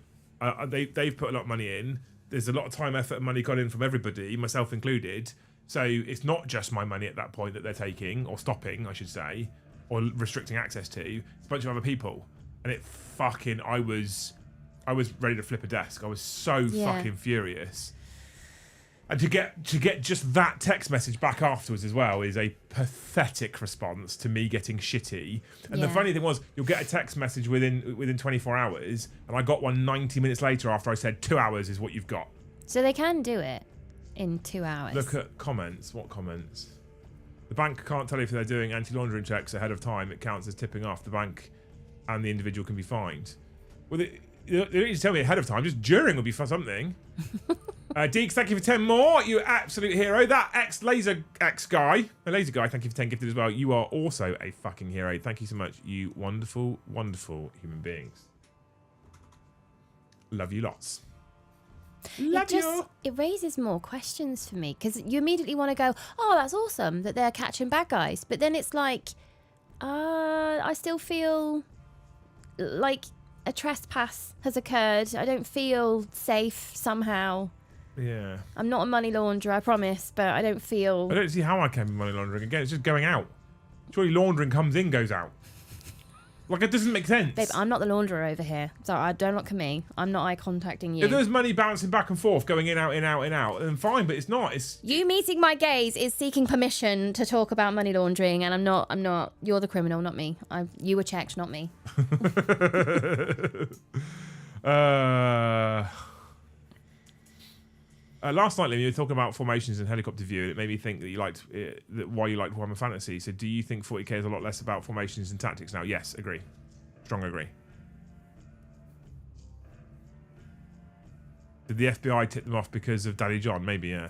They've put a lot of money in. There's a lot of time, effort, and money gone in from everybody, myself included. So it's not just my money at that point that they're taking, or stopping, I should say, or restricting access to. It's a bunch of other people. And it fucking, I was ready to flip a desk. I was so fucking furious. And to get just that text message back afterwards as well is a pathetic response to me getting shitty. And the funny thing was, you'll get a text message within 24 hours, and I got one 90 minutes later after I said 2 hours is what you've got. So they can do it in 2 hours. Look at comments. What comments? The bank can't tell you if they're doing anti-laundering checks ahead of time. It counts as tipping off. The bank and the individual can be fined. Well, you don't need to tell me ahead of time. Just during will be for something. Deeks, thank you for 10 more. You absolute hero. That laser guy, thank you for 10 gifted as well. You are also a fucking hero. Thank you so much, you wonderful, wonderful human beings. Love you lots. It raises more questions for me, because you immediately want to go, oh, that's awesome that they're catching bad guys. But then it's like, I still feel like a trespass has occurred. I don't feel safe somehow. Yeah. I'm not a money launderer, I promise, but I don't feel... I don't see how I can be money laundering. Again, it's just going out. Surely laundering comes in, goes out. Like, it doesn't make sense. Babe, I'm not the launderer over here. So don't look at me. I'm not eye contacting you. If there's money bouncing back and forth, going in, out, in, out, in, out, then fine, but it's not. It's You meeting my gaze is seeking permission to talk about money laundering, and I'm not. You're the criminal, not me. You were checked, not me. Last night, Liam, you were talking about formations and helicopter view, and it made me think that you liked why you liked Warhammer Fantasy. So, do you think 40k is a lot less about formations and tactics now? Yes, agree. Strong agree. Did the FBI tip them off because of Daddy John? Maybe, yeah.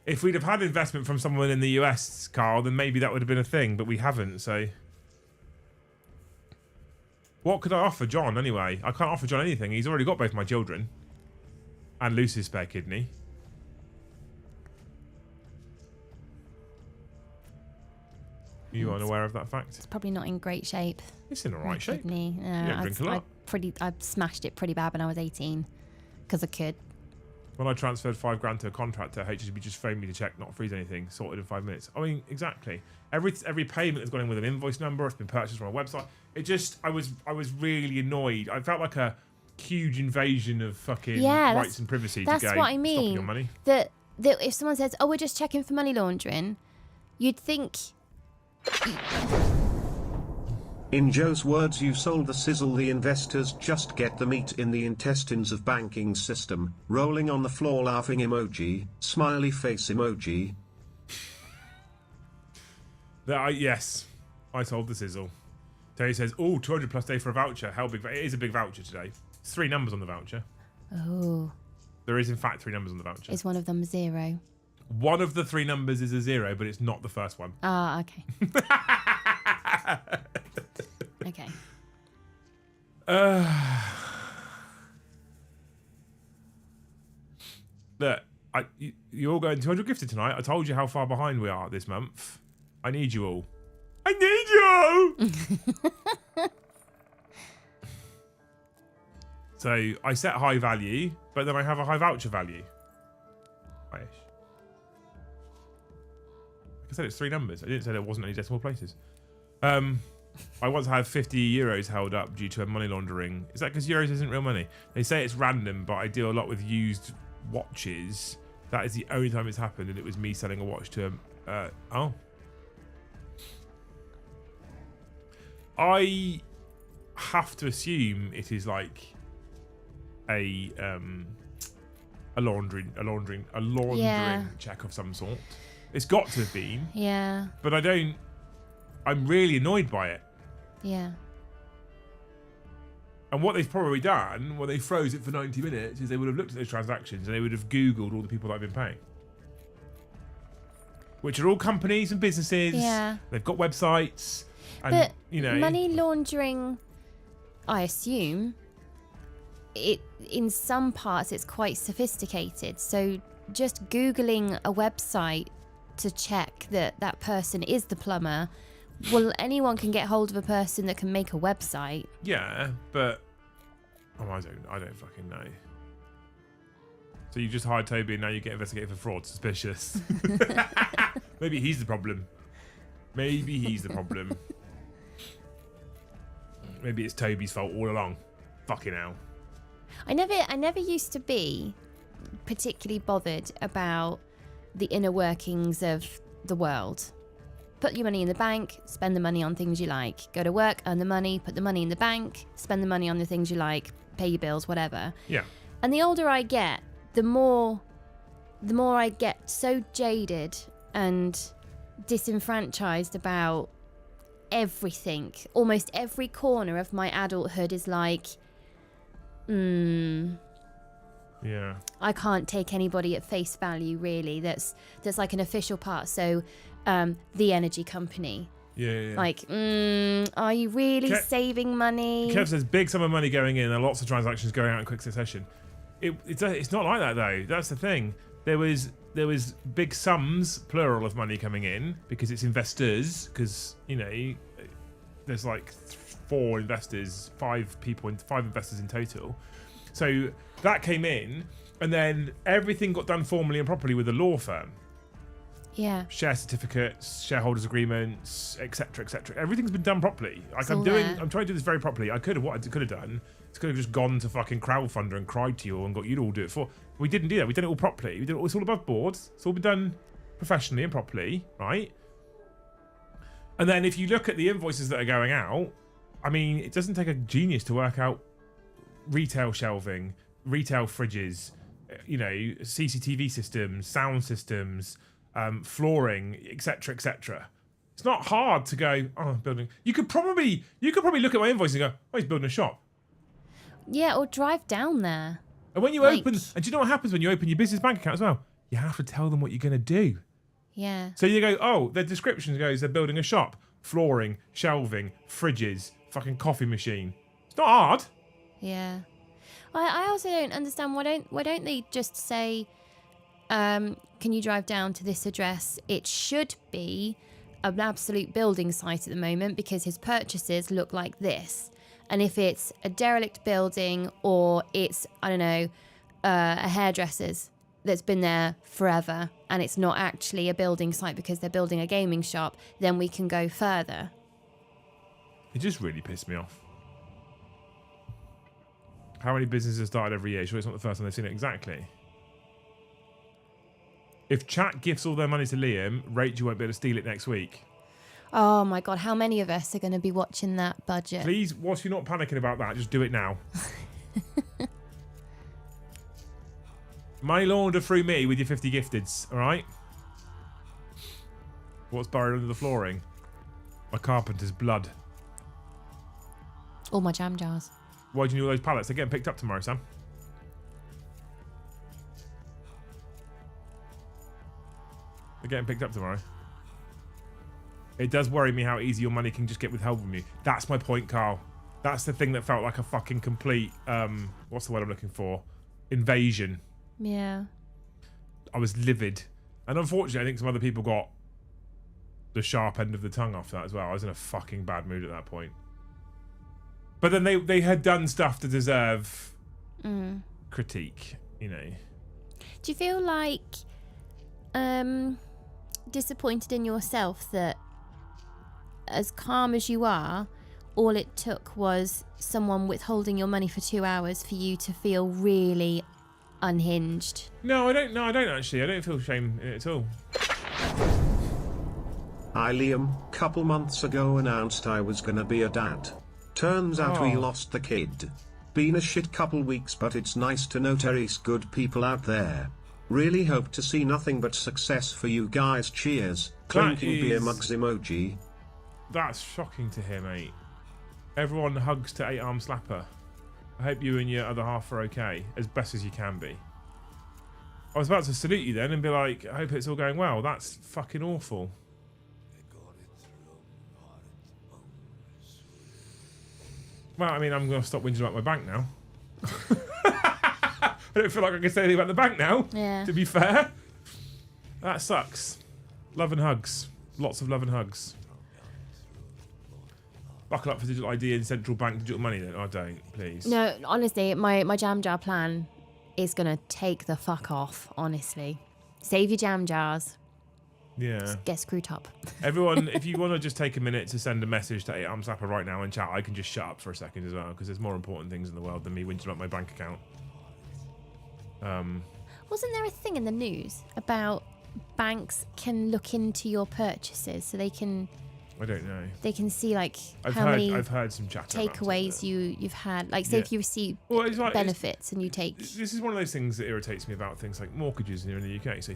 If we'd have had investment from someone in the US, Carl, then maybe that would have been a thing, but we haven't, so... What could I offer John, anyway? I can't offer John anything. He's already got both my children. And Lucy's spare kidney. Are you unaware of that fact? It's probably not in great shape. It's in alright shape. Kidney. You don't drink a lot. I smashed it pretty bad when I was 18. Because I could. When I transferred $5,000 to a contractor, HSBC just phoned me to check, not freeze anything, sorted in 5 minutes. I mean, exactly. Every payment has gone in with an invoice number. It's been purchased from a website. It just, I was really annoyed. I felt like a huge invasion of fucking rights and privacy. That's what I mean. Your money. That if someone says, "Oh, we're just checking for money laundering," you'd think. In Joe's words, you sold the sizzle. The investors just get the meat in the intestines of banking system. Rolling on the floor, laughing emoji, smiley face emoji. Yes, I sold the sizzle. Terry says, "Oh, 200 plus day for a voucher. How big? It is a big voucher today. It's 3 numbers on the voucher. Oh. There is in fact 3 numbers on the voucher. Is one of them 0? One of the 3 numbers is a 0, but it's not the first one. Ah, okay. Okay. Look, you're all going 200 gifted tonight. I told you how far behind we are this month. I need you all. I need you! So I set high value, but then I have a high voucher value. Highish. Like I said, it's 3 numbers. I didn't say there wasn't any decimal places. I once had 50 euros held up due to a money laundering. Is that because euros isn't real money? They say it's random, but I deal a lot with used watches. That is the only time it's happened, and it was me selling a watch to oh. I have to assume it is like a laundering check of some sort. It's got to have been. Yeah. But I'm really annoyed by it. Yeah. And what they've probably done when they froze it for 90 minutes is they would have looked at those transactions and they would have Googled all the people that I've been paying. Which are all companies and businesses. Yeah. They've got websites. And, but you know, money laundering, I assume, in some parts it's quite sophisticated. So just Googling a website to check that that person is the plumber, well, anyone can get hold of a person that can make a website. Yeah, but I don't fucking know. So you just hired Toby and now you get investigated for fraud. Suspicious. Maybe he's the problem. Maybe he's the problem. Maybe it's Toby's fault all along. Fucking hell. I never used to be particularly bothered about the inner workings of the world. Put your money in the bank, spend the money on things you like. Go to work, earn the money, put the money in the bank, spend the money on the things you like, pay your bills, whatever. Yeah. And the older I get, the more I get so jaded and disenfranchised about everything. Almost every corner of my adulthood is like, yeah. I can't take anybody at face value, really. That's like an official part. So, the energy company. Yeah. Like, are you really saving money? Kev says big sum of money going in and lots of transactions going out in quick succession. It's not like that though. That's the thing. There was big sums, plural, of money coming in because it's investors. Because there's like 4 investors, 5 investors in total. So that came in, and then everything got done formally and properly with a law firm. Yeah. Share certificates, shareholders agreements, etc., etc. Everything's been done properly. Like It's I'm all doing, there. I'm trying to do this very properly. What I could have done is could have just gone to fucking crowdfunder and cried to you all and got you to all do it for. We didn't do that. We did it all properly. It's all above board. It's all been done professionally and properly, right? And then if you look at the invoices that are going out, I mean, it doesn't take a genius to work out retail shelving, retail fridges, you know, CCTV systems, sound systems, flooring, etc., etc. It's not hard to go, oh, building. You could probably look at my invoice and go, oh, he's building a shop. Yeah, or drive down there. And when you open, and do you know what happens when you open your business bank account as well? You have to tell them what you're going to do. Yeah. So you go, oh, their description goes, they're building a shop, flooring, shelving, fridges, fucking coffee machine. It's not hard. Yeah. I also don't understand why don't they just say, can you drive down to this address? It should be an absolute building site at the moment because his purchases look like this. And if it's a derelict building or it's, I don't know, a hairdresser's that's been there forever and it's not actually a building site because they're building a gaming shop, then we can go further. It just really pissed me off. How many businesses started every year? Sure, it's not the first time they've seen it. Exactly. If chat gifts all their money to Liam, Rachel won't be able to steal it next week. Oh my God, how many of us are going to be watching that budget? Please, whilst you're not panicking about that, just do it now. Money launder through me with your 50 gifteds, alright? What's buried under the flooring? My carpenter's blood. All my jam jars. Why do you need all those pallets? They're getting picked up tomorrow, Sam. They're getting picked up tomorrow. It does worry me how easy your money can just get withheld from you. That's my point, Carl. That's the thing that felt like a fucking complete, what's the word I'm looking for? Invasion. Yeah. I was livid. And unfortunately, I think some other people got the sharp end of the tongue after that as well. I was in a fucking bad mood at that point. But then they had done stuff to deserve critique, you know. Do you feel like disappointed in yourself that as calm as you are, all it took was someone withholding your money for 2 hours for you to feel really unhinged? No, I don't actually. I don't feel shame in it at all. I, Liam, couple months ago announced I was gonna be a dad. Turns out we lost the kid. Been a shit couple weeks, but it's nice to know Terry's good people out there. Really hope to see nothing but success for you guys. Cheers. Clinking beer mugs emoji. That's shocking to hear, mate. Everyone hugs to 8-arm slapper. I hope you and your other half are okay, as best as you can be. I was about to salute you then and be like, I hope it's all going well. That's fucking awful. Well, I mean, I'm going to stop whinging about my bank now. I don't feel like I can say anything about the bank now, to be fair. That sucks. Love and hugs. Lots of love and hugs. Buckle up for digital ID and central bank digital money then. Oh, don't, please. No, honestly, my jam jar plan is going to take the fuck off, honestly. Save your jam jars. Yeah. Get screwed up. Everyone, if you want to just take a minute to send a message to 8-arm slapper right now in chat, I can just shut up for a second as well, because there's more important things in the world than me whinging about my bank account. Wasn't there a thing in the news about banks can look into your purchases so they can... I don't know. They can see like I've heard some chatter takeaways you've had. Like say if you receive benefits and you take. This is one of those things that irritates me about things like mortgages here in the UK. So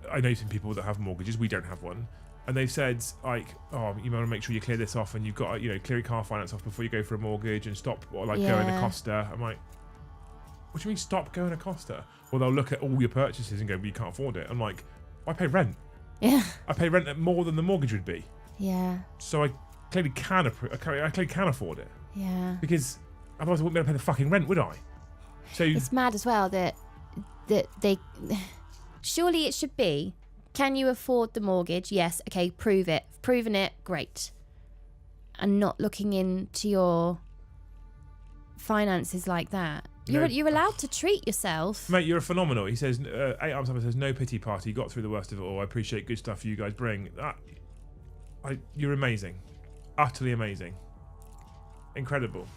I know some people that have mortgages. We don't have one, and they've said like, oh, you want to make sure you clear this off, and you've got clear your car finance off before you go for a mortgage, and stop going to Costa. I'm like, what do you mean stop going to Costa? Well, they'll look at all your purchases and go, well, you can't afford it. I'm like, I pay rent. Yeah. I pay rent at more than the mortgage would be. Yeah. So I clearly can afford it. Yeah. Because otherwise I wouldn't be able to pay the fucking rent, would I? So it's mad as well that they surely it should be, can you afford the mortgage? Yes. Okay, prove it. Proven it. Great. and not looking into your finances like that. You're allowed to treat yourself. Mate, you're a phenomenal. He says, 8 Arms Hammer says, no pity party, got through the worst of it all. I appreciate good stuff you guys bring. You're amazing. Utterly amazing. Incredible.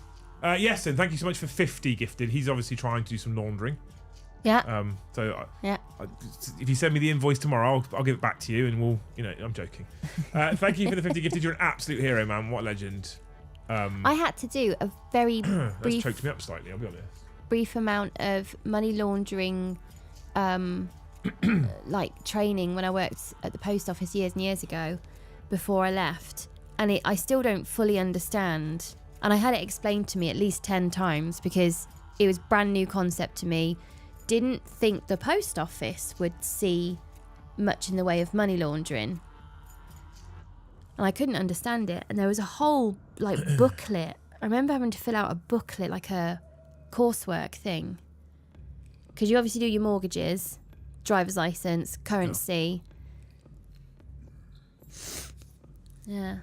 Yes, and thank you so much for 50 gifted. He's obviously trying to do some laundering. Yeah. If you send me the invoice tomorrow, I'll give it back to you, and we'll, I'm joking. Thank you for the 50 gifted. You're an absolute hero, man. What a legend. I had to do a very That's brief choked me up slightly, I'll be honest. amount of money laundering like training when I worked at the post office years and years ago before I left, and I still don't fully understand, and I had it explained to me at least 10 times because it was brand new concept to me. Didn't think the post office would see much in the way of money laundering, and I couldn't understand it, and there was a whole booklet. I remember having to fill out a booklet, like a coursework thing, because you obviously do your mortgages, driver's license, currency. Yeah.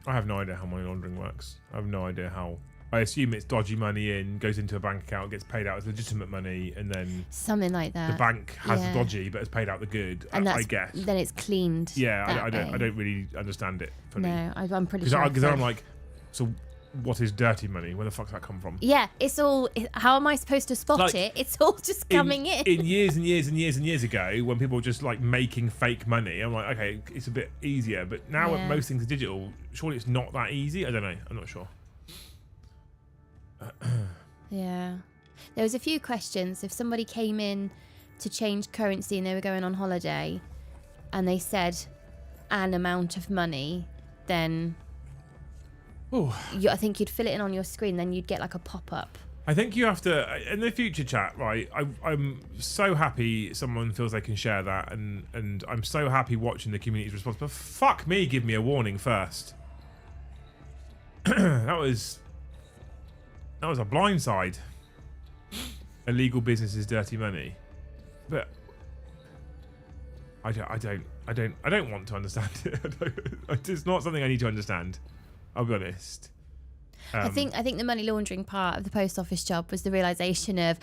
I have no idea how money laundering works. I have no idea how. I assume it's dodgy money goes into a bank account, gets paid out as legitimate money, and then something like that. The bank has the dodgy, but has paid out the good. And I guess. Then it's cleaned. Yeah, I don't really understand it fully. No, I'm pretty sure. Because I'm like, so what is dirty money? Where the fuck's that come from? Yeah, it's all. How am I supposed to spot it? It's all just coming in. In years and years and years and years ago, when people were just making fake money, I'm like, okay, it's a bit easier. But now most things are digital. Surely it's not that easy. I don't know. I'm not sure. Yeah, there was a few questions. If somebody came in to change currency and they were going on holiday, and they said an amount of money, then I think you'd fill it in on your screen. Then you'd get a pop-up. I think you have to in the future chat, right? I'm so happy someone feels they can share that, and I'm so happy watching the community's response. But fuck me, give me a warning first. That was a blindside. Illegal business is dirty money, but I don't want to understand it. It's not something I need to understand. I'll be honest. I think the money laundering part of the post office job was the realization of,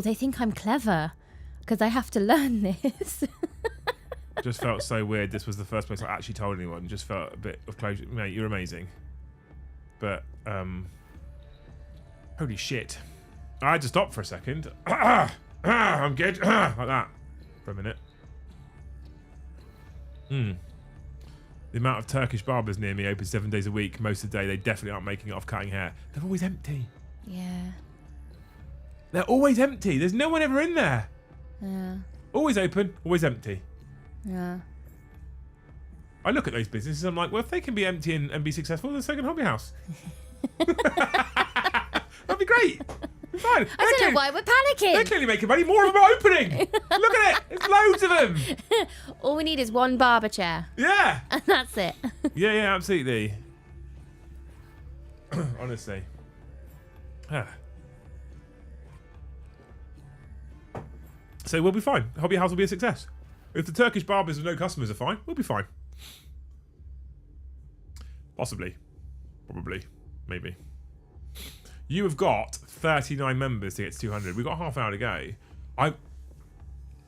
they think I'm clever because I have to learn this. Just felt so weird. This was the first place I actually told anyone. Just felt a bit of closure. Mate, you're amazing. But holy shit. I had to stop for a second. I'm good. Like that. For a minute. The amount of Turkish barbers near me open 7 days a week. Most of the day, they definitely aren't making it off cutting hair. They're always empty. Yeah. They're always empty. There's no one ever in there. Yeah. Always open, always empty. Yeah. I look at those businesses and I'm like, well, if they can be empty and be successful, then so can Hobby House. That'd be great. Fine. I don't know why we're panicking. They're clearly making money. More of them are opening. Look at it. There's loads of them. All we need is one barber chair. Yeah. And that's it. Yeah, absolutely. Honestly. So we'll be fine. Hobby House will be a success. If the Turkish barbers with no customers are fine, we'll be fine. Possibly. Probably. Maybe. You have got 39 members to get to 200. We've got half an hour to go.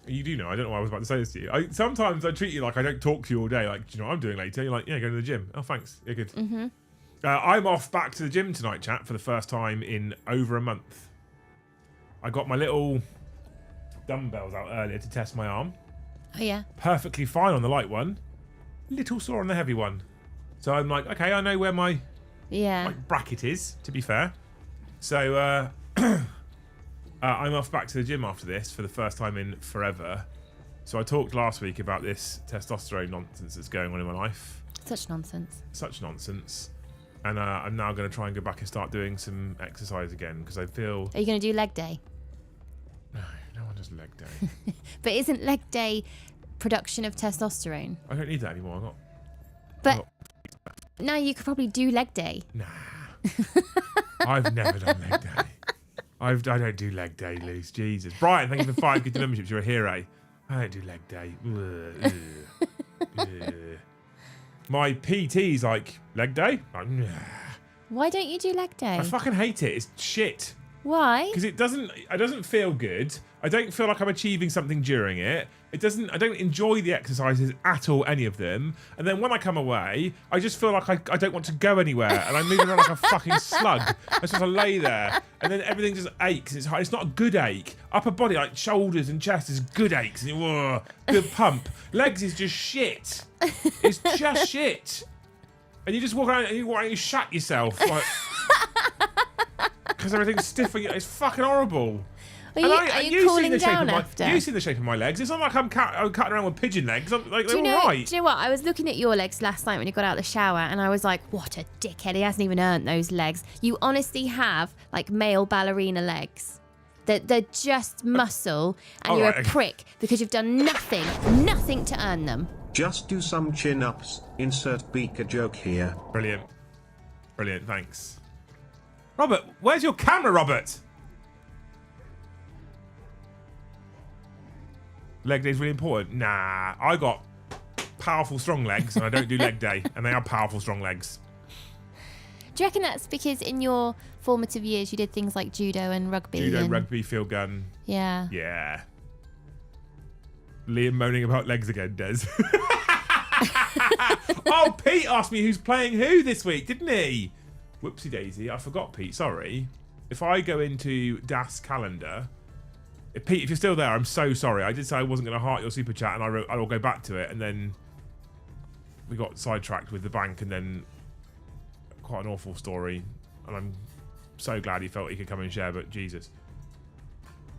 You do know. I don't know why I was about to say this to you. Sometimes I treat you like I don't talk to you all day. Like, do you know what I'm doing later? You're like, yeah, going to the gym. Oh, thanks. Yeah, good. Mm-hmm. I'm off back to the gym tonight, chat, for the first time in over a month. I got my little dumbbells out earlier to test my arm. Oh, yeah. Perfectly fine on the light one. Little sore on the heavy one. So I'm like, okay, I know where my bracket is, to be fair. So I'm off back to the gym after this for the first time in forever. So I talked last week about this testosterone nonsense that's going on in my life. Such nonsense. Such nonsense. And I'm now going to try and go back and start doing some exercise again because I feel... Are you going to do leg day? No one does leg day. But isn't leg day production of testosterone? I don't need that anymore. No, you could probably do leg day. Nah. I've never done leg day. I don't do leg day, Luce. Jesus. Brian, thank you for 5 gifted memberships. You're a hero. I don't do leg day. Yeah. My PT's like, leg day? Why don't you do leg day? I fucking hate it. It's shit. Why? Because it doesn't feel good. I don't feel like I'm achieving something during it. I don't enjoy the exercises at all, any of them. And then when I come away, I just feel like I don't want to go anywhere, and I'm moving around like a fucking slug. I just want to lay there, and then everything just aches. It's hard. It's not a good ache. Upper body, like shoulders and chest, is good aches. And whoa, good pump. Legs is just shit. It's just shit. And you just walk around and you shat yourself, like, because everything's stiff. It's fucking horrible. Are you cooling down after? You've seen the shape of my legs. It's not like I'm cutting around with pigeon legs. They're all right. Do you know what? I was looking at your legs last night when you got out of the shower, and I was like, what a dickhead. He hasn't even earned those legs. You honestly have, like, male ballerina legs. They're just muscle, and you're a prick because you've done nothing to earn them. Just do some chin-ups. Insert beaker joke here. Brilliant. Brilliant, thanks. Robert, where's your camera, Robert? Leg day is really important. Nah, I got powerful, strong legs, and I don't do leg day, and they are powerful, strong legs. Do you reckon that's because in your formative years you did things like judo and rugby? Judo, rugby, field gun. Yeah. Yeah. Liam moaning about legs again, Des. Oh, Pete asked me who's playing who this week, didn't he? Whoopsie daisy, I forgot, Pete, sorry. If I go into Das calendar... Pete, if you're still there, I'm so sorry. I did say I wasn't going to heart your super chat, and I will go back to it, and then we got sidetracked with the bank, and then quite an awful story, and I'm so glad he felt he could come and share, but Jesus.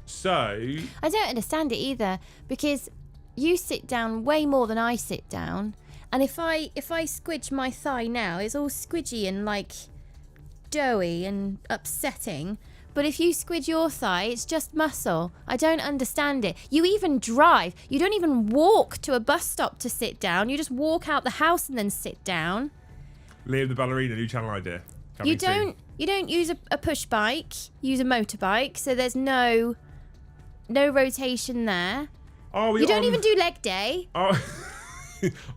So... I don't understand it either, because you sit down way more than I sit down, and if I squidge my thigh now, it's all squidgy and, like, doughy and upsetting. But if you squidge your thigh, it's just muscle. I don't understand it. You even drive. You don't even walk to a bus stop to sit down. You just walk out the house and then sit down. Liam the ballerina, new channel idea. You don't use a push bike. You use a motorbike. So there's no rotation there. You don't even do leg day.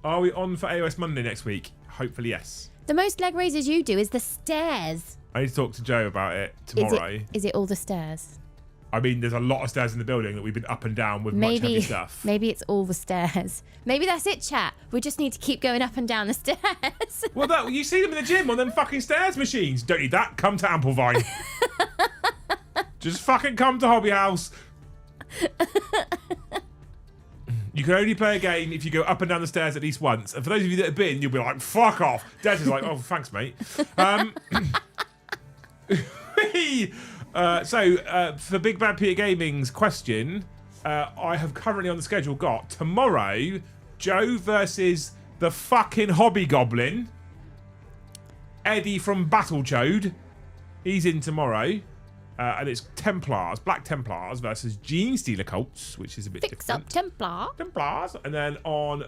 Are we on for AOS Monday next week? Hopefully, yes. The most leg raises you do is the stairs. I need to talk to Joe about it tomorrow. Is it all the stairs? I mean, there's a lot of stairs in the building that we've been up and down with much heavy stuff. Maybe it's all the stairs. Maybe that's it, chat. We just need to keep going up and down the stairs. Well, you see them in the gym on them fucking stairs machines. Don't need that. Come to Amplevine. Just fucking come to Hobby House. You can only play a game if you go up and down the stairs at least once. And for those of you that have been, you'll be like, fuck off. Des is like, oh, thanks, mate. For Big Bad Peter Gaming's question, I have currently on the schedule got tomorrow Joe versus the fucking Hobby Goblin, Eddie from Battle Chode. He's in tomorrow, and it's Black Templars versus Gene Stealer Colts, which is a bit different. Fix up Templars, and then on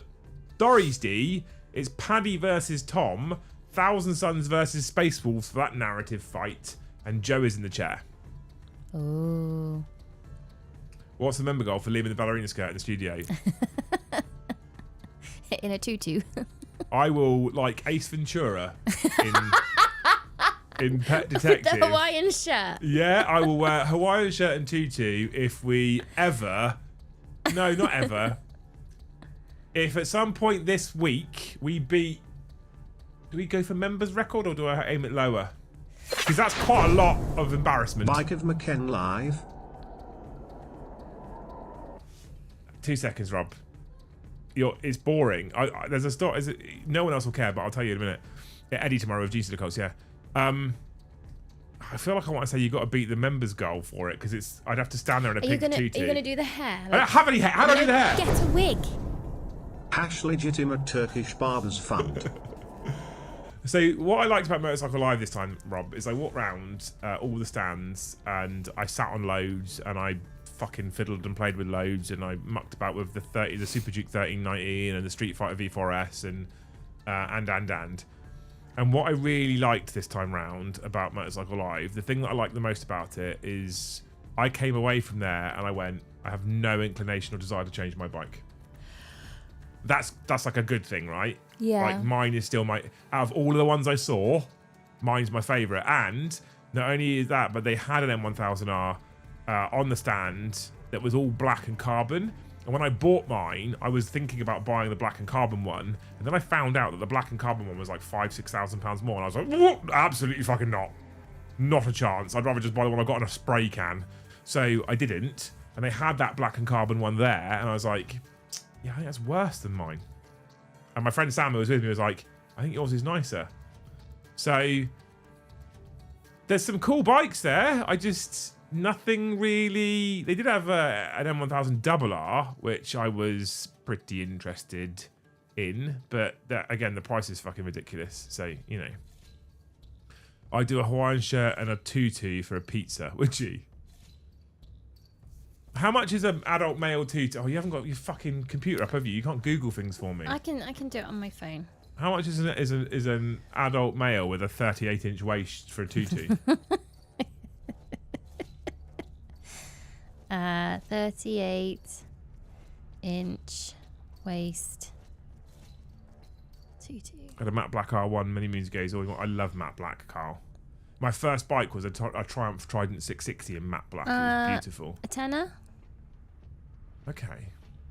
Dory's D, it's Paddy versus Tom. Thousand Suns versus Space Wolves for that narrative fight, and Joe is in the chair. Oh. What's the member goal for Liam in the ballerina skirt in the studio? In a tutu. I will like Ace Ventura in Pet Detective. With the Hawaiian shirt. Yeah, I will wear Hawaiian shirt and tutu if we ever... No, not ever. If at some point this week we beat... Do we go for members record or do I aim it lower? Because that's quite a lot of embarrassment. Bike of McKen live. 2 seconds, Rob. It's boring. There's a story. No one else will care, but I'll tell you in a minute. Yeah, Eddie tomorrow with G Silicos, yeah. I feel like I want to say you got to beat the members goal for it because I'd have to stand there in a pink tutu. Are you going to do the hair? I don't have any hair. How do I do the hair? Get a wig. # legitimate Turkish Barbers Fund. So what I liked about Motorcycle Live this time, Rob, is I walked round all the stands and I sat on loads and I fucking fiddled and played with loads and I mucked about with the Super Duke 1319 and the Street Fighter V4S and. And what I really liked this time round about Motorcycle Live, the thing that I liked the most about it is I came away from there and I went, I have no inclination or desire to change my bike. that's like a good thing, right? Yeah. Like mine is still out of all of the ones I saw, mine's my favourite. And not only is that, but they had an M1000R on the stand that was all black and carbon. And when I bought mine, I was thinking about buying the black and carbon one, and then I found out that the black and carbon one was like £5,000-6,000 more, and I was like, what? Absolutely fucking not a chance. I'd rather just buy the one I got in a spray can. So I didn't, and they had that black and carbon one there, and I was like, yeah, I think that's worse than mine. And my friend Sam, who was with me, was like, I think yours is nicer. So there's some cool bikes there. Nothing really. They did have an M1000RR, which I was pretty interested in, but again, the price is fucking ridiculous. So, you know, I do a Hawaiian shirt and a tutu for a pizza, would you? How much is an adult male tutu? Oh, you haven't got your fucking computer up, have you? You can't Google things for me. I can do it on my phone. How much is an adult male with a 38-inch waist for a tutu? 38-inch waist tutu. I had a matte black R1 many moons ago. I love matte black, Carl. My first bike was a Triumph Trident 660 in matte black. It was beautiful. A tenner? Okay.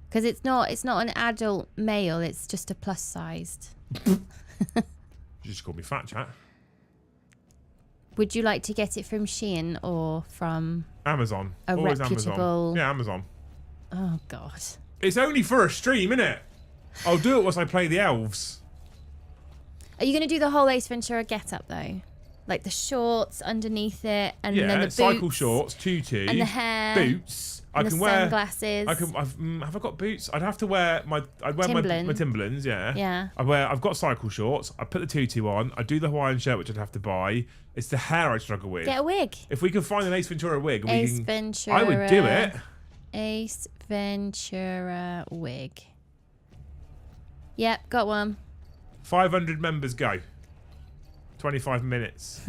Because it's not an adult male. It's just a plus sized. You just called me fat, chat. Would you like to get it from Shein or from Amazon? a Always reputable? Amazon. Yeah, Amazon. Oh God. It's only for a stream, innit? I'll do it once I play the elves. Are you going to do the whole Ace Ventura get up though? Like the shorts underneath it, and then the boots, cycle shorts, tutu, and the hair, boots. and I can the wear sunglasses. have I got boots? I'd have to wear my. I'd wear Timberland. my Timberlands. Yeah. Yeah. I've got cycle shorts. I put the tutu on. I do the Hawaiian shirt, which I'd have to buy. It's the hair I struggle with. Get a wig. If we can find an Ace Ventura wig, Ventura. I would do it. Ace Ventura wig. Yep, got one. 500 members go. 25 minutes.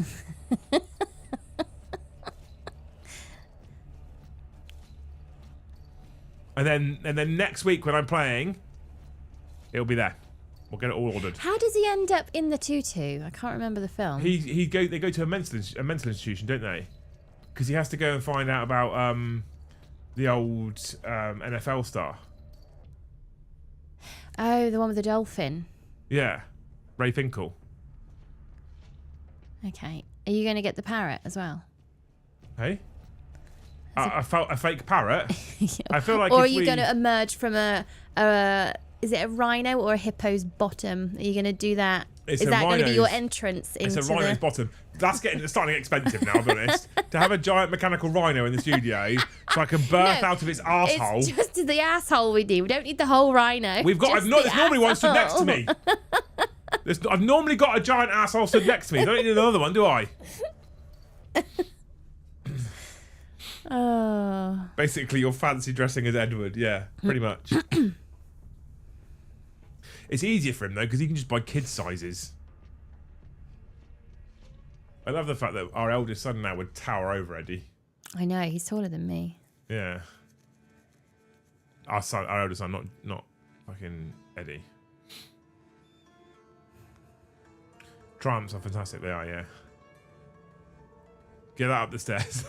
and then next week when I'm playing, it'll be there. We'll get it all ordered. How does he end up in the tutu? I can't remember the film. They go to a mental institution, don't they? Because he has to go and find out about the old NFL star. Oh, the one with the dolphin. Yeah, Ray Finkel. Okay. Are you going to get the parrot as well? Hey, a fake parrot. I feel like. Or are you going to emerge from a is it a rhino or a hippo's bottom? Are you going to do that? Is that going to be your entrance into It's a rhino's bottom. That's starting to get expensive now, I'll be honest. To have a giant mechanical rhino in the studio so I can birth out of its arsehole. It's just the asshole we do. We don't need the whole rhino. There's normally one stood next to me. I've normally got a giant asshole stood next to me. I don't need another one, do I? Oh. Basically, you're fancy dressing as Edward. Yeah, pretty much. It's easier for him, though, because he can just buy kids' sizes. I love the fact that our eldest son now would tower over Eddie. I know, he's taller than me. Yeah. Our eldest son, not fucking Eddie. Triumphs are fantastic, they are, yeah. Get that up the stairs.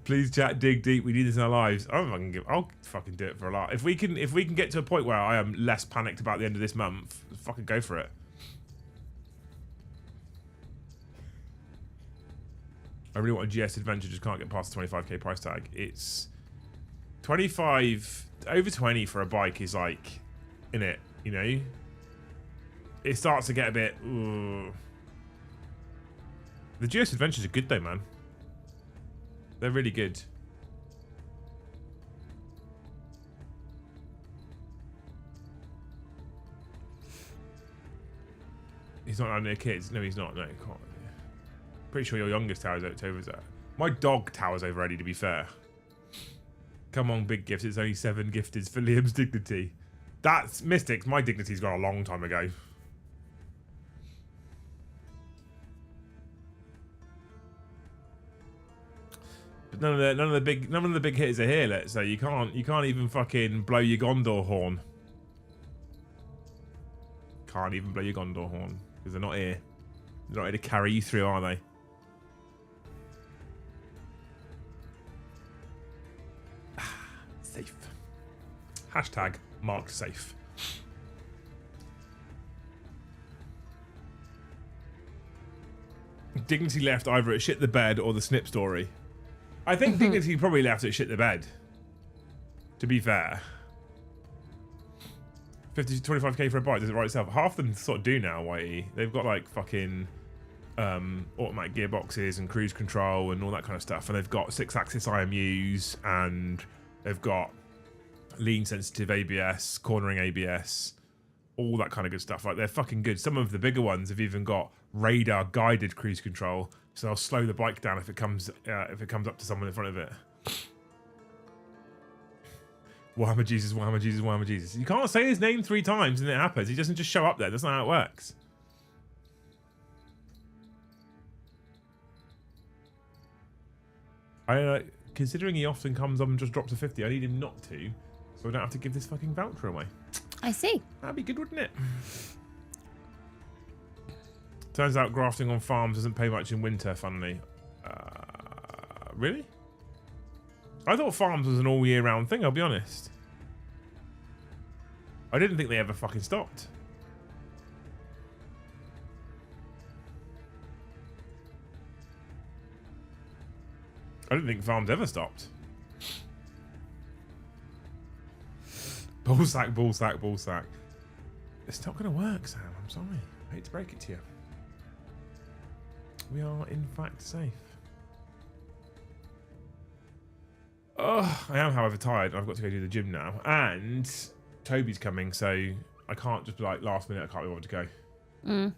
Please chat, dig deep. We need this in our lives. I'll fucking do it for a lot. If we can get to a point where I am less panicked about the end of this month, fucking go for it. I really want a GS Adventure, just can't get past the 25k price tag. It's 25 over 20 for a bike is like, in it, you know. It starts to get a bit. Ugh. The GS Adventures are good though, man. They're really good. He's not around near kids. No, he's not. No, he can't. Pretty sure your youngest towers over that. My dog towers over Eddie, to be fair. Come on, big gifts. It's only 7 gifteds for Liam's dignity. That's Mystics. My dignity's gone a long time ago. But None of the big hitters are here. Let's say you can't even fucking blow your Gondor horn. Can't even blow your Gondor horn because they're not here. They're not here to carry you through, are they? Safe. Hashtag marked safe. Dignity left either at shit the bed or the snip story. I think Dignity probably left at shit the bed. To be fair. 50 to 25k for a bike, does it write itself? Half of them sort of do now, YE. They've got like fucking automatic gearboxes and cruise control and all that kind of stuff. And they've got 6-axis IMUs and they've got lean sensitive ABS, cornering ABS, all that kind of good stuff. Like they're fucking good. Some of the bigger ones have even got radar guided cruise control, so they'll slow the bike down if it comes up to someone in front of it. Warhammer Jesus, Warhammer Jesus, Warhammer Jesus. You can't say his name 3 times and it happens. He doesn't just show up there. That's not how it works. Considering he often comes up and just drops a 50, I need him not to, so I don't have to give this fucking voucher away. I see. That'd be good, wouldn't it? Turns out grafting on farms doesn't pay much in winter, funnily. Really? I thought farms was an all year round thing, I'll be honest. I didn't think they ever fucking stopped. I didn't think farms ever stopped. Ball sack, ball sack, ball sack. It's not going to work, Sam. I'm sorry. I hate to break it to you. We are, in fact, safe. Oh, I am, however, tired. I've got to go do the gym now. And Toby's coming, so I can't just be like, last minute, I can't be bothered to go.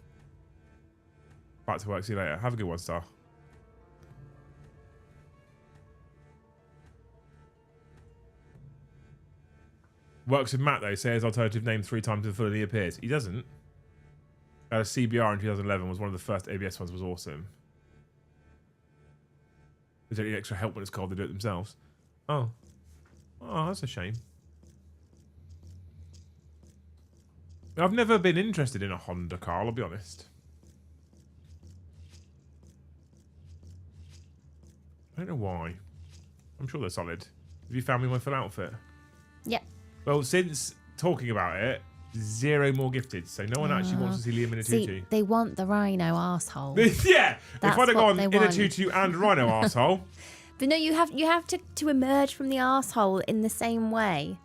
Back to work. See you later. Have a good one, Star. Works with Matt, though. Says alternative name 3 times before he appears. He doesn't. A CBR in 2011 was one of the first ABS ones. Was awesome. They don't need extra help when it's cold. They do it themselves. Oh, that's a shame. I've never been interested in a Honda car. I'll be honest. I don't know why. I'm sure they're solid. Have you found me my full outfit? Yep. Well, since talking about it, 0 more gifted, so no one actually wants to see Liam in a tutu. They want the rhino arsehole. Yeah, That's if I'd have gone in want. a tutu and rhino arsehole, But no, you have to emerge from the arsehole in the same way.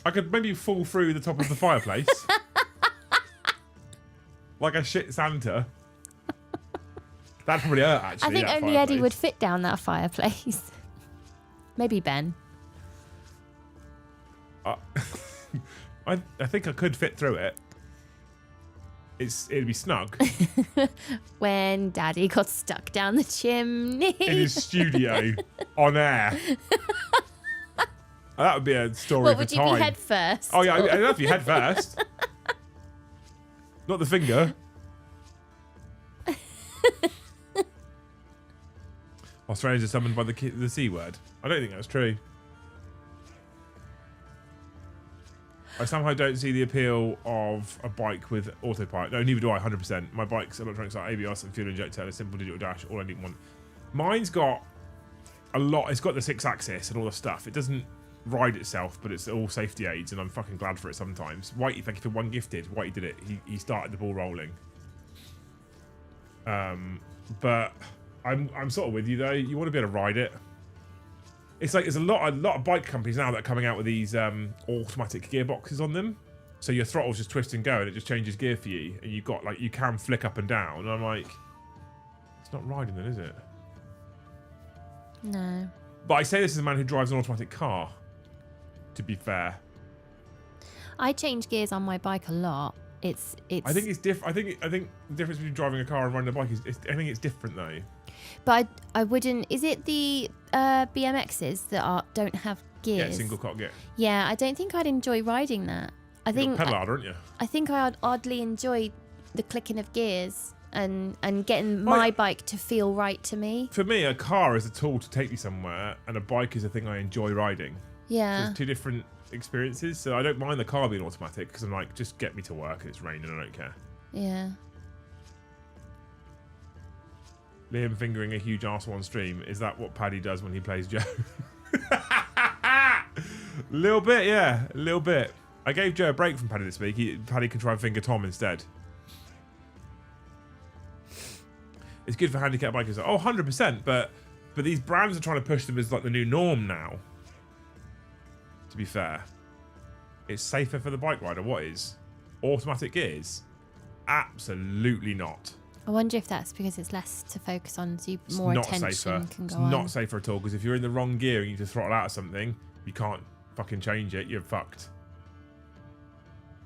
I could maybe fall through the top of the fireplace like a shit Santa. That'd probably hurt, actually. I think only fireplace. Eddie would fit down that fireplace. Maybe Ben. I think I could fit through it. It'd be snug. When Daddy got stuck down the chimney. In his studio, on air. That would be a story What for would you time. be head first? Oh yeah, I don't know if you head first. Not the finger. Australians are summoned by the C word. I don't think that's true. I somehow don't see the appeal of a bike with autopilot. No, neither do I, 100%. My bike's electronics are ABS and fuel injector and a simple digital dash, all I need want. Mine's got a lot. It's got the 6-axis and all the stuff. It doesn't ride itself, but it's all safety aids, and I'm fucking glad for it sometimes. Whitey, thank you for 1 gifted. Whitey did it. He started the ball rolling. But I'm sort of with you though. You want to be able to ride it. It's like there's a lot of bike companies now that are coming out with these automatic gearboxes on them. So your throttles just twist and go, and it just changes gear for you. And you've got like you can flick up and down. And I'm like, it's not riding then, is it? No. But I say this as a man who drives an automatic car. To be fair, I change gears on my bike a lot. It's. I think it's different. I think the difference between driving a car and riding a bike is. I think it's different though. But I wouldn't. Is it the BMXs that don't have gears? Yeah, single cock. Yeah. Yeah, I don't think I'd enjoy riding that. I think pedal harder, aren't you? I think I'd oddly enjoy the clicking of gears and getting my bike to feel right to me. For me, a car is a tool to take me somewhere, and a bike is a thing I enjoy riding. Yeah. So it's two different experiences. So I don't mind the car being automatic because I'm like, just get me to work and it's raining, I don't care. Yeah. Liam fingering a huge arsehole on stream. Is that what Paddy does when he plays Joe? Little bit, yeah. A little bit. I gave Joe a break from Paddy this week. Paddy can try and finger Tom instead. It's good for handicap bikers. Oh, 100%. But these brands are trying to push them as like the new norm now. To be fair. It's safer for the bike rider. What is? Automatic gears? Absolutely not. I wonder if that's because it's less to focus on, so more attention can go on. It's not safer at all, because if you're in the wrong gear and you just throttle out of something, you can't fucking change it. You're fucked.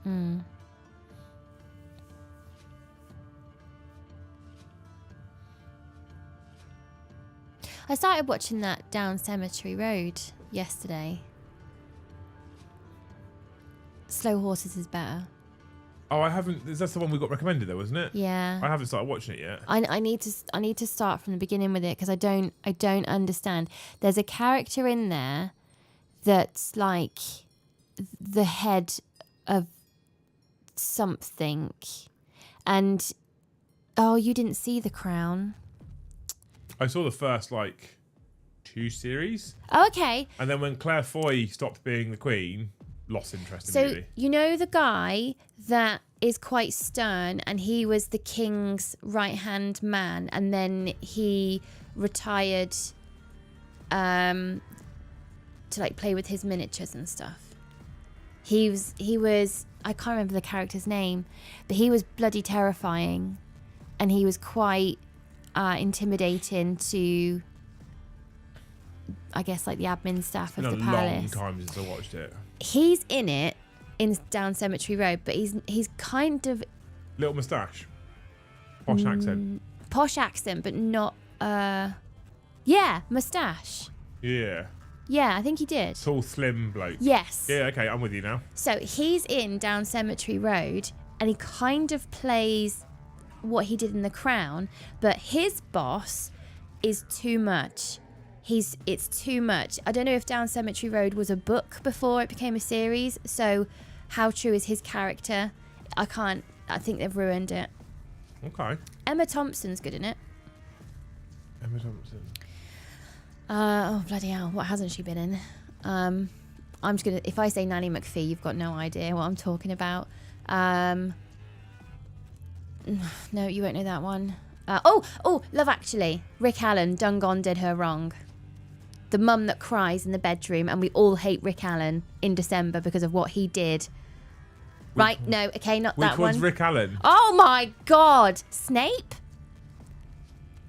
Hmm. I started watching that Down Cemetery Road yesterday. Slow Horses is better. Oh, I haven't. That's the one we got recommended, though, wasn't it? Yeah. I haven't started watching it yet. I need to start from the beginning with it because I don't understand. There's a character in there that's like the head of something, and you didn't see The Crown. I saw the first 2 series. Oh, okay. And then when Claire Foy stopped being the Queen, lost interest So immediately. you know the guy that is quite stern, and he was the king's right-hand man, and then he retired to play with his miniatures and stuff. He was I can't remember the character's name, but he was bloody terrifying, and he was quite intimidating to, I guess, the admin staff of the palace. It's been a long time since I watched it. He's in it in Down Cemetery Road, but he's kind of Little moustache, posh accent. Posh accent, but not moustache. Yeah, I think he did. tall, slim bloke. Yes. Yeah, okay, I'm with you now. So he's in Down Cemetery Road, and he kind of plays what he did in The Crown, but his boss is too much. It's too much. I don't know if Down Cemetery Road was a book before it became a series, so how true is his character? I think they've ruined it. Okay. Emma Thompson's good in it. Emma Thompson. Oh, bloody hell. What hasn't she been in? I'm just going to... If I say Nanny McPhee, you've got no idea what I'm talking about. No, you won't know that one. Love Actually. Rick Allen. Done Gone did her wrong. The mum that cries in the bedroom, and we all hate Rick Allen in December because of what he did. Right? No, okay, not that one. Which one's Rick Allen? Oh my God. Snape?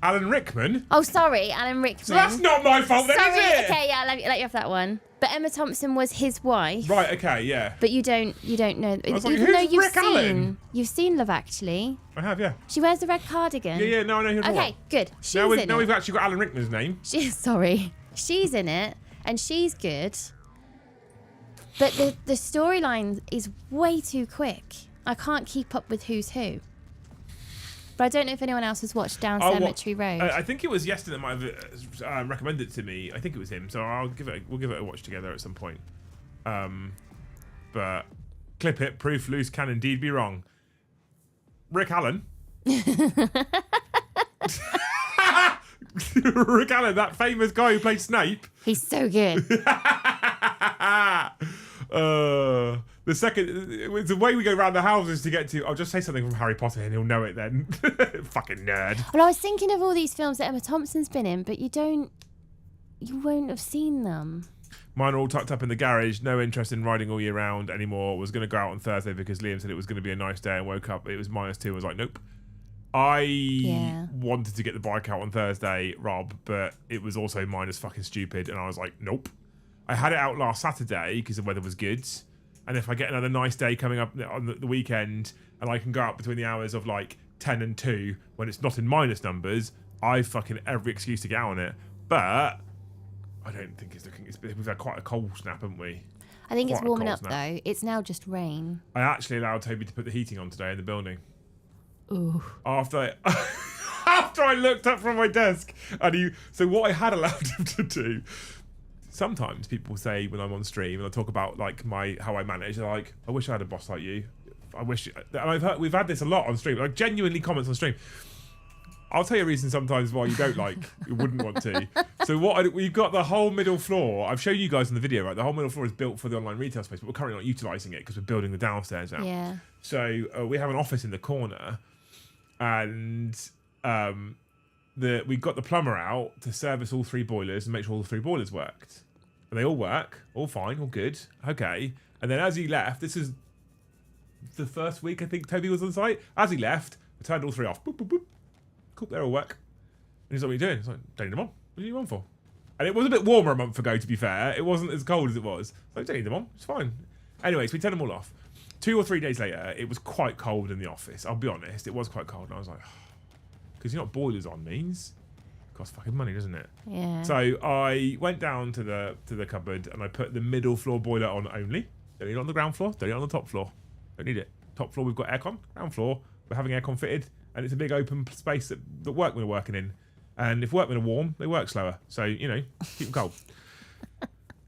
Alan Rickman? Oh, sorry, Alan Rickman. So that's not my fault then, Sorry, is it? okay, yeah, let you have that one. But Emma Thompson was his wife. Right, okay, yeah. But you don't know. I was like, Even though who's you've Rick seen, Allen? You've seen Love Actually. I have, yeah. She wears the red cardigan. Yeah, no, I know who you're talking Okay, about. good. She's Now in we've it. actually got Alan Rickman's name. Sorry, she's in it, and she's good. But the storyline is way too quick. I can't keep up with who's who. But I don't know if anyone else has watched Down Cemetery Road. I think it was Yeston that might have recommended it to me. I think it was him, so we'll give it a watch together at some point. But clip it. Proof loose can indeed be wrong. Rick Allen. Rick Allen, that famous guy who played Snape. He's so good. The second, it's the way we go around the houses to get to. I'll just say something from Harry Potter and he'll know it then. Fucking nerd. Well, I was thinking of all these films that Emma Thompson's been in, but you won't have seen them. Mine are all tucked up in the garage. No interest in riding all year round anymore. Was going to go out on Thursday because Liam said it was going to be a nice day and woke up. It was -2. I was like, nope. I wanted to get the bike out on Thursday, Rob, but it was also minus fucking stupid. And I was like, nope. I had it out last Saturday because the weather was good. And if I get another nice day coming up on the weekend and I can go out between the hours of 10 and 2 when it's not in minus numbers, I've fucking every excuse to get out on it. But I don't think it's looking... We've had quite a cold snap, haven't we? I think it's warming up, though. It's now just rain. I actually allowed Toby to put the heating on today in the building. Ooh. After I looked up from my desk, and so what I had allowed him to do. Sometimes people say when I'm on stream and I talk about like how I manage, they're like, I wish I had a boss like you. I wish, and we've had this a lot on stream, like genuinely comments on stream. I'll tell you a reason sometimes why you don't like, you wouldn't want to. So we've got the whole middle floor. I've shown you guys in the video, right? The whole middle floor is built for the online retail space, but we're currently not utilising it because we're building the downstairs now. Yeah. So we have an office in the corner, and we got the plumber out to service all 3 boilers and make sure all the 3 boilers worked. And they all work, all fine, all good. Okay. And then as he left, this is the first week I think Toby was on site. As he left, I turned all 3 off. Boop, boop, boop. Cool, they all work. And he's like, what are you doing? He's like, don't need them on. What do you need them on for? And it was a bit warmer a month ago, to be fair. It wasn't as cold as it was. So I don't need them on. It's fine. Anyway, so we turned them all off. 2 or 3 days later, it was quite cold in the office. I'll be honest, it was quite cold. And I was like, because you're not boilers on means it costs fucking money, doesn't it? Yeah. So I went down to the cupboard and I put the middle floor boiler on only. Don't need it on the ground floor. Don't need it on the top floor. Don't need it. Top floor we've got aircon. Ground floor we're having aircon fitted, and it's a big open space that workmen are working in. And if workmen are warm, they work slower. So you know, keep them cold.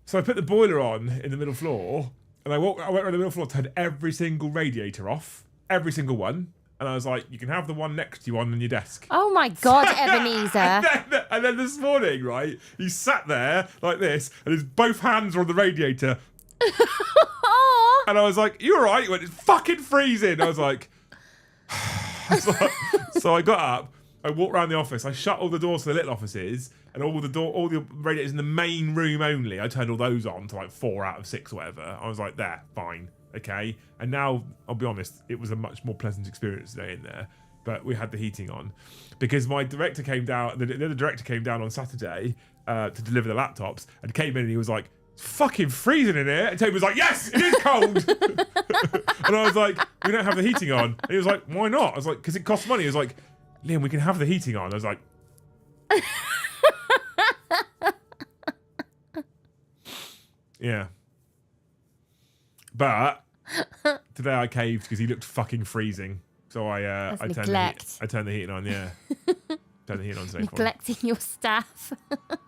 So I put the boiler on in the middle floor, and I went around the middle floor, turned every single radiator off, every single one. And I was like, you can have the one next to you on your desk. Oh my God, Ebenezer. and then this morning, right, he sat there like this, and his both hands were on the radiator. And I was like, you all right? He went, it's fucking freezing. I was like, so I got up, I walked around the office, I shut all the doors to the little offices, and all the radiators in the main room only, I turned all those on to like 4 out of 6 or whatever. I was like, there, fine. Okay, and now I'll be honest, it was a much more pleasant experience today in there, but we had the heating on because my director came down. The other director came down on Saturday to deliver the laptops and came in and he was like, it's fucking freezing in here. And Toby was like, yes, it is cold. And I was like, we don't have the heating on. And he was like, why not? I was like, because it costs money. He was like, Liam, we can have the heating on. I was like, yeah. But today I caved because he looked fucking freezing. So I turned the heating on, yeah. Turned the heating on today. Neglecting your staff.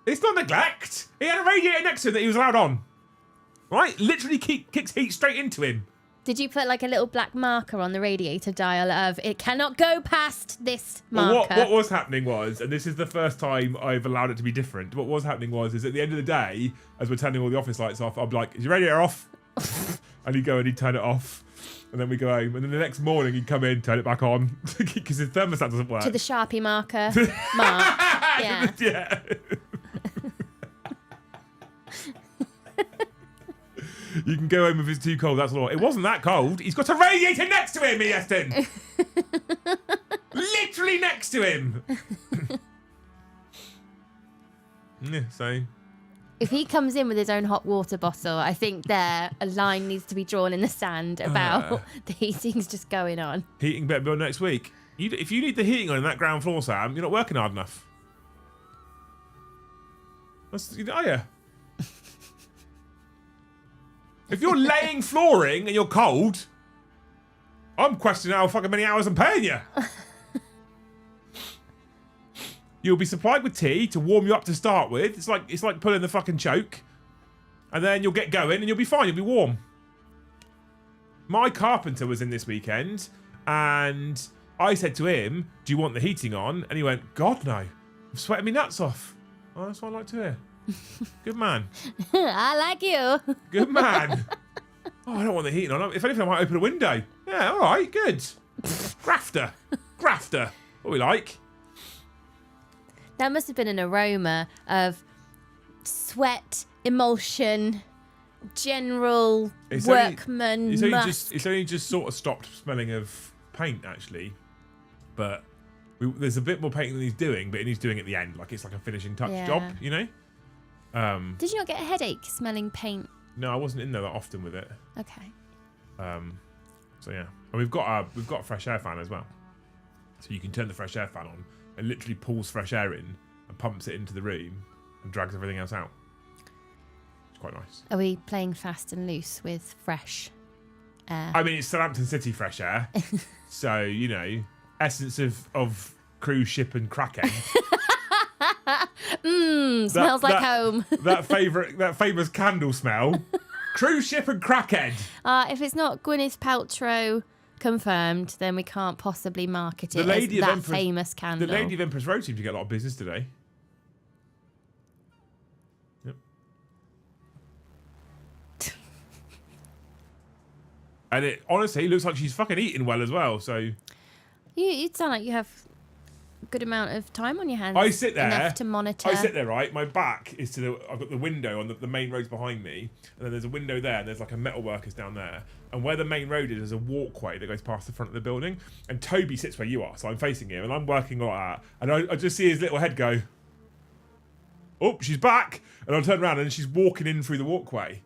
It's not neglect. He had a radiator next to him that he was allowed on. Right? Literally kicks heat straight into him. Did you put like a little black marker on the radiator dial of it cannot go past this marker? Well, what was happening was, and this is the first time I've allowed it to be different, what was happening is at the end of the day, as we're turning all the office lights off, I'll be like, is your radiator off? And he'd go and he'd turn it off. And then we go home. And then the next morning he'd come in, turn it back on. Because his thermostat doesn't work. To the Sharpie marker mark. Yeah. Yeah. You can go home if it's too cold, that's all. It wasn't that cold. He's got a radiator next to him, Eston. Literally next to him. Yeah, so... If he comes in with his own hot water bottle, I think a line needs to be drawn in the sand about the heating's just going on. Heating better build next week. If you need the heating on in that ground floor, Sam, you're not working hard enough. Are you? If you're laying flooring and you're cold, I'm questioning how fucking many hours I'm paying you. You'll be supplied with tea to warm you up to start with. It's like pulling the fucking choke. And then you'll get going and you'll be fine. You'll be warm. My carpenter was in this weekend and I said to him, do you want the heating on? And he went, God, no. I'm sweating me nuts off. Oh, that's what I like to hear. Good man. I like you. Good man. Oh, I don't want the heating on. If anything, I might open a window. Yeah, all right, good. Grafter. Grafter. What we like. That must have been an aroma of sweat, emulsion, general workman musk. It's only just sort of stopped smelling of paint, actually. But there's a bit more painting than he's doing, but he's doing it at the end. Like it's like a finishing touch job, you know? Did you not get a headache smelling paint? No, I wasn't in there that often with it. Okay. So yeah. And we've got a fresh air fan as well. So you can turn the fresh air fan on. It literally pulls fresh air in and pumps it into the room and drags everything else out. It's quite nice. Are we playing fast and loose with fresh air? I mean, it's Southampton City fresh air. So, you know, essence of cruise ship and Kraken. Smells like home. that famous candle smell. Cruise ship and Kraken. If it's not Gwyneth Paltrow confirmed, then we can't possibly market it as that famous candle. The Lady of Empress Road seems to get a lot of business today. Yep. And it honestly looks like she's fucking eating well as well. So you sound like you have a good amount of time on your hands. I sit there. Enough to monitor. I sit there, right? My back is to I've got the window on the main roads behind me, and then there's a window there, and there's like a metal workers down there. And where the main road is, there's a walkway that goes past the front of the building. And Toby sits where you are, so I'm facing him, and I'm working like that. And I just see his little head go, oh, she's back. And I'll turn around, and she's walking in through the walkway.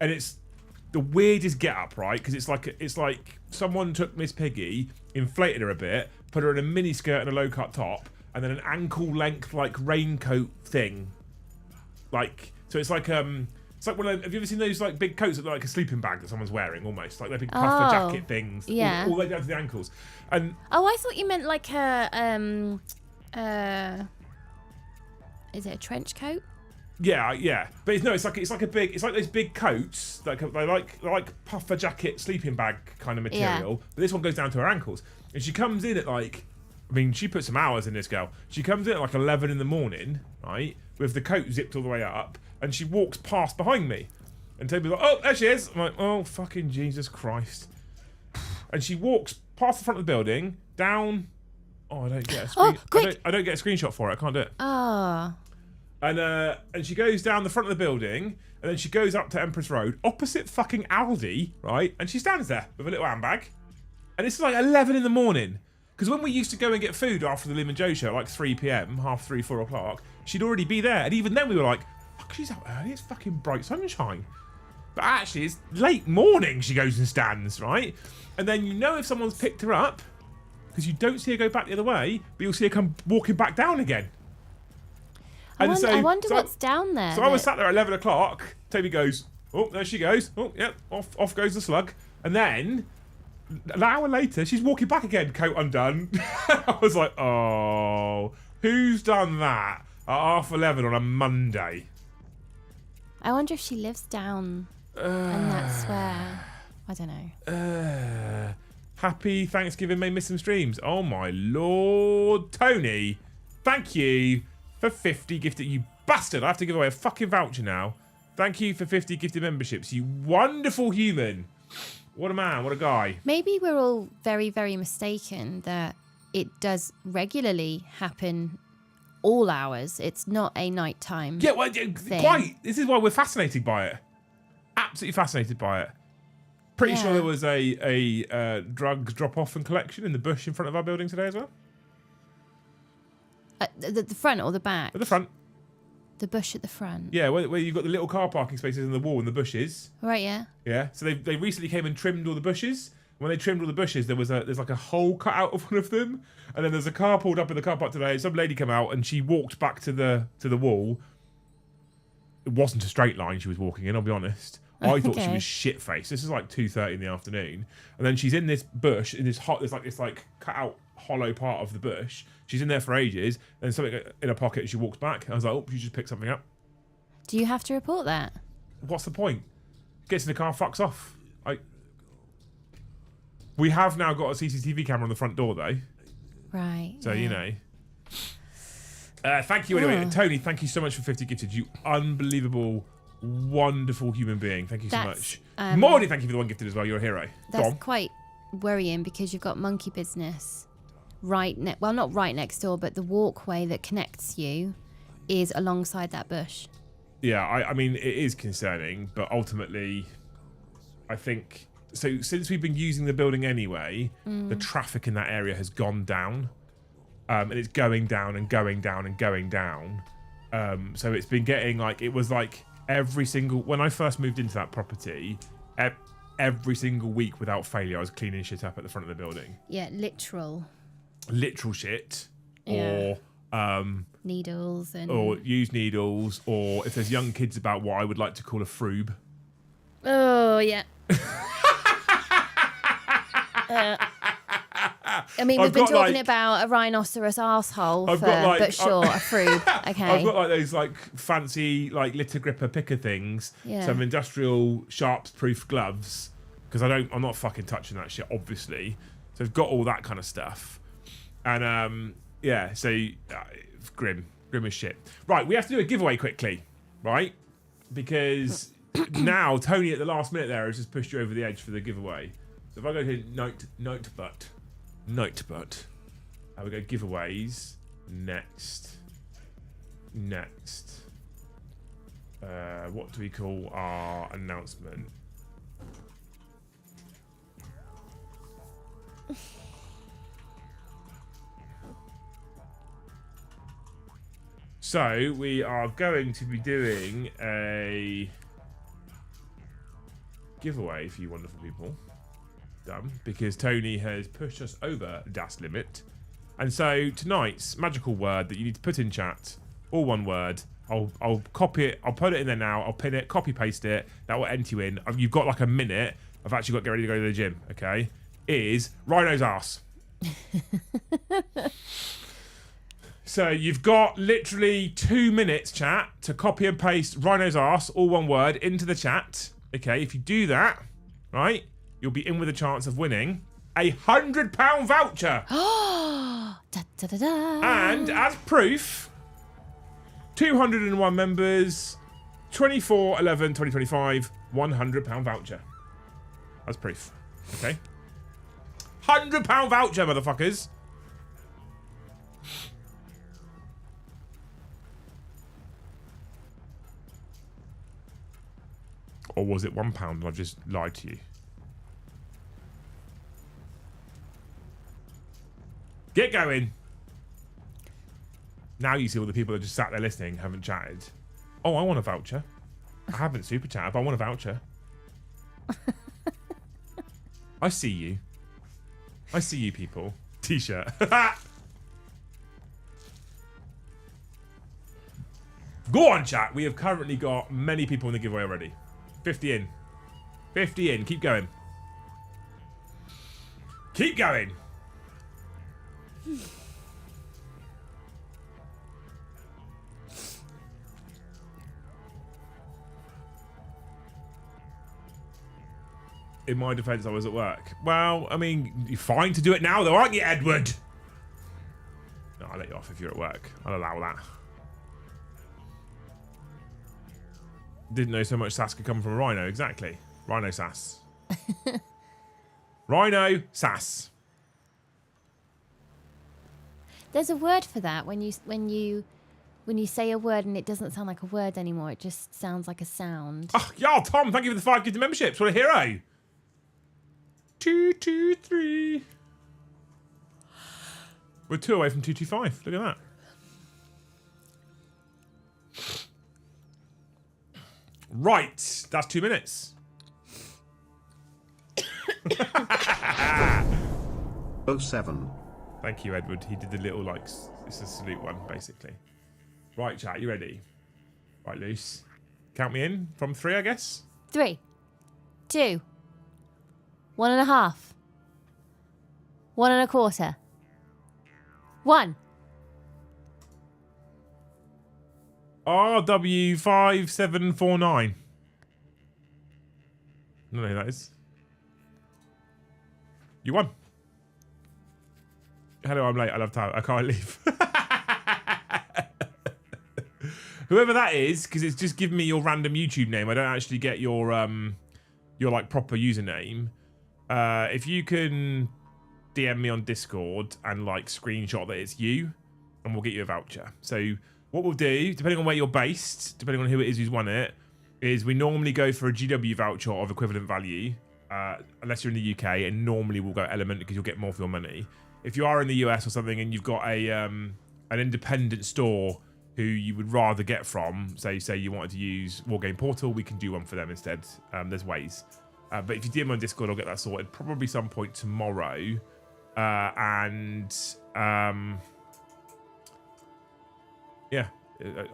And it's the weirdest get up, right? Because it's like someone took Miss Piggy, inflated her a bit, put her in a mini skirt and a low cut top, and then an ankle length like raincoat thing. Like, so it's like it's like have you ever seen those like big coats that look like a sleeping bag that someone's wearing almost? Like they're big puffer jacket things. Yeah. All the way down to the ankles. And I thought you meant like a is it a trench coat? Yeah. But it's like those big coats, like they like puffer jacket sleeping bag kind of material. Yeah. But this one goes down to her ankles. And she comes in at she put some hours in this girl. She comes in at like 11 in the morning, right? With the coat zipped all the way up, and she walks past behind me. And Toby's like, oh, there she is. I'm like, oh, fucking Jesus Christ. And she walks past the front of the building, down. Oh, I don't get a screen. I don't get a screenshot for it. I can't do it. Oh. And she goes down the front of the building, and then she goes up to Empress Road, opposite fucking Aldi, right? And she stands there with a little handbag. And it's like 11 in the morning. Because when we used to go and get food after the Lim and Joe show at like 3 p.m, half 3, 4 o'clock, she'd already be there. And even then we were like, fuck, she's out early. It's fucking bright sunshine. But actually, it's late morning she goes and stands, right? And then you know if someone's picked her up, because you don't see her go back the other way, but you'll see her come walking back down again. I wonder what's down there. So I was sat there at 11 o'clock. Toby goes, oh, there she goes. Oh, yeah, off goes the slug. And then, an hour later, she's walking back again, coat undone. I was like, oh, who's done that at 11:30 on a Monday? I wonder if she lives down and that's where, I don't know. Happy Thanksgiving, may miss some streams. Oh my Lord, Tony, thank you for 50 gifted. You bastard, I have to give away a fucking voucher now. Thank you for 50 gifted memberships, you wonderful human. What a man, what a guy. Maybe we're all very, very mistaken that it does regularly happen all hours. It's not a nighttime thing. Quite. This is why we're fascinated by it. Absolutely fascinated by it. Pretty sure there was a drugs drop-off and collection in the bush in front of our building today as well. The front or the back? At the front. The bush at the front. Yeah, where you've got the little car parking spaces in the wall and the bushes. Right, yeah. Yeah, so they recently came and trimmed all the bushes. When they trimmed all the bushes, there's like a hole cut out of one of them, and then there's a car pulled up in the car park today. Some lady came out and she walked back to the wall. It wasn't a straight line she was walking in, I'll be honest. I thought she was shit-faced. This is like 2:30 in the afternoon, and then she's in this bush in this there's like cut out hollow part of the bush. She's in there for ages, and something in her pocket. She walks back. I was like, oh, she just picked something up. Do you have to report that? What's the point? Gets in the car, fucks off. We have now got a CCTV camera on the front door, though. Right. So, you know. Thank you anyway. Tony, thank you so much for 50 gifted. You unbelievable, wonderful human being. Thank you so much. Mordy, thank you for the one gifted as well. You're a hero. That's quite worrying because you've got monkey business not right next door, but the walkway that connects you is alongside that bush. Yeah, I mean, it is concerning, but ultimately, I think... So since we've been using the building anyway, the traffic in that area has gone down. And it's going down and going down and going down. So it's been getting like... It was like every single... When I first moved into that property, every single week without failure, I was cleaning shit up at the front of the building. Yeah, literal shit. Yeah. Or... needles and... Or used needles. Or if there's young kids about, what I would like to call a froob. Oh, yeah. I mean, we've I've been got, talking like- about a rhinoceros asshole I've for, got, like- but sure, a froob. Okay. I've got like those like fancy like litter gripper picker things, Yeah. some industrial sharps proof gloves because I'm not fucking touching that shit obviously. So I've got all that kind of stuff, and yeah, so it's grim as shit. Right, we have to do a giveaway quickly, right? Because now Tony at the last minute there has just pushed you over the edge for the giveaway. So if I go to Notebut, I would go giveaways next. What do we call our announcement? So we are going to be doing a giveaway for you wonderful people. Done, because Tony has pushed us over das limit. And so tonight's magical word that you need to put in chat, all one word. I'll copy it. I'll put it in there now. I'll pin it, copy paste it. That will enter you in. You've got like a minute. I've actually got to get ready to go to the gym. Okay, is rhino's ass. So you've got literally 2 minutes, chat, to copy and paste rhino's ass, all one word, into the chat. Okay, if you do that, right, you'll be in with a chance of winning a £100 voucher. Da, da, da, da. And as proof, 201 members, 24/11/2025, £100 voucher. As proof. Okay. £100 voucher, motherfuckers. Or was it £1 and I've just lied to you? Get going. Now you see all the people that just sat there listening, haven't chatted. Oh, I want a voucher. I haven't super chatted, but I want a voucher. I see you. I see you people. T-shirt. Go on, chat. We have currently got many people in the giveaway already. 50 in. 50 in. Keep going. Keep going. In my defense, I was at work. Well, I mean, you're fine to do it now, though, aren't you, Edward? No, I'll let you off if you're at work. I'll allow that. Didn't know so much sass could come from a rhino. Exactly. Rhino sass. Rhino sass. There's a word for that when you say a word and it doesn't sound like a word anymore. It just sounds like a sound. Oh, y'all, Tom, thank you for the 5 gifted memberships. What a hero. 223. We're 2 away from 225. Look at that. Right, that's 2 minutes. 07. Thank you, Edward. He did the little, like, it's a salute one, basically. Right, chat, you ready? Right, Luce. Count me in from 3, I guess. 3, 2, 1.5, 1.25, 1. RW5749. I don't know who that is. You won. Hello, I'm late. I love time. I can't leave. Whoever that is, because it's just giving me your random YouTube name. I don't actually get your like proper username. If you can DM me on Discord and like screenshot that it's you, and we'll get you a voucher. So what we'll do, depending on where you're based, depending on who it is who's won it, is we normally go for a GW voucher of equivalent value, unless you're in the UK, and normally we'll go Element because you'll get more for your money. If you are in the US or something and you've got a an independent store who you would rather get from, say you wanted to use Wargame Portal, we can do one for them instead. There's ways. But if you DM on Discord, I'll get that sorted probably some point tomorrow. Yeah,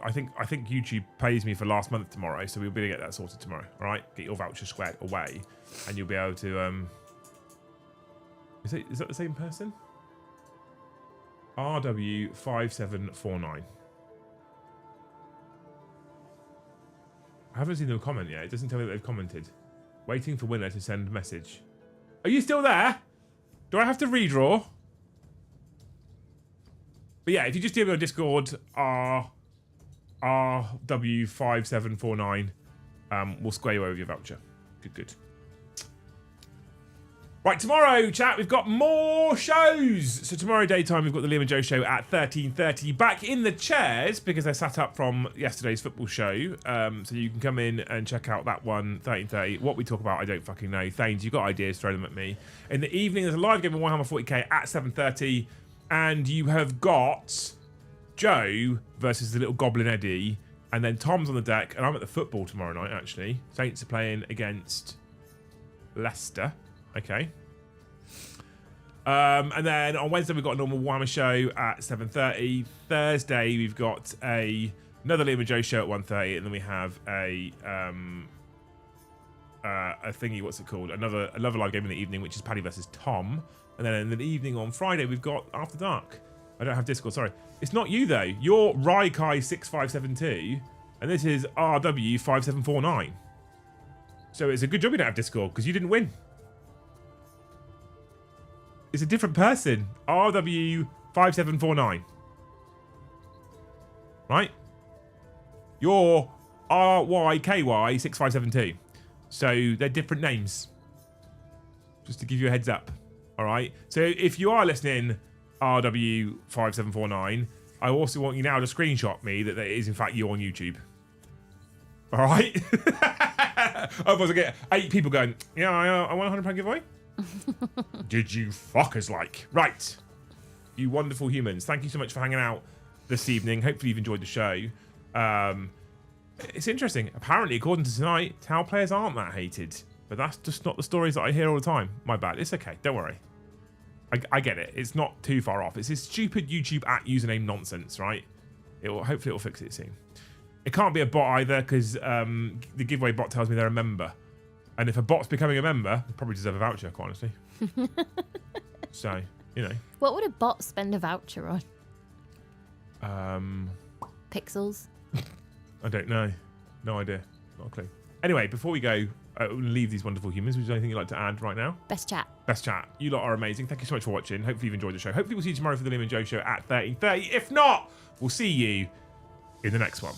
I think YouTube pays me for last month tomorrow, so we'll be able to get that sorted tomorrow. All right, get your voucher squared away, and you'll be able to Is that the same person? RW5749. I haven't seen them comment yet. It doesn't tell me that they've commented. Waiting for winner to send message. Are you still there? Do I have to redraw? But yeah, if you just DM me on Discord, RW5749, we'll square you away with your voucher. Good. Right, tomorrow, chat, we've got more shows. So tomorrow daytime, we've got the Liam and Joe show at 13:30. Back in the chairs, because they're sat up from yesterday's football show. So you can come in and check out that one, 13:30. What we talk about, I don't fucking know. Thanes, you've got ideas, throw them at me. In the evening, there's a live game of Warhammer 40k at 7:30. And you have got Joe versus the little Goblin Eddie. And then Tom's on the deck. And I'm at the football tomorrow night, actually. Saints are playing against Leicester. Okay. And then on Wednesday we've got a normal Warhammer show at 7:30. Thursday we've got another Liam and Joe show at 1:30, and then we have a thingy. What's it called? Another live game in the evening, which is Paddy versus Tom. And then in the evening on Friday we've got After Dark. I don't have Discord. Sorry, it's not you though. You're Raikai6572, and this is RW5749. So it's a good job you don't have Discord because you didn't win. It's a different person. RW5749. Right? You're RYKY6572. So they're different names. Just to give you a heads up. Alright? So if you are listening, RW5749, I also want you now to screenshot me that it is in fact you on YouTube. Alright? Otherwise I get 8 people going, yeah, I want a £100 giveaway. Did you fuckers like? Right. You wonderful humans. Thank you so much for hanging out this evening. Hopefully you've enjoyed the show. It's interesting. Apparently, according to tonight, Tau players aren't that hated. But that's just not the stories that I hear all the time. My bad. It's okay. Don't worry. I get it. It's not too far off. It's this stupid YouTube @username nonsense, right? Hopefully it'll fix it soon. It can't be a bot either because the giveaway bot tells me they're a member. And if a bot's becoming a member, they probably deserve a voucher, quite honestly. So, you know. What would a bot spend a voucher on? Pixels? I don't know. No idea. Not a clue. Anyway, before we go, leave these wonderful humans, was there anything you'd like to add right now? Best chat. Best chat. You lot are amazing. Thank you so much for watching. Hopefully you've enjoyed the show. Hopefully we'll see you tomorrow for the Liam and Joe show at 13:30. If not, we'll see you in the next one.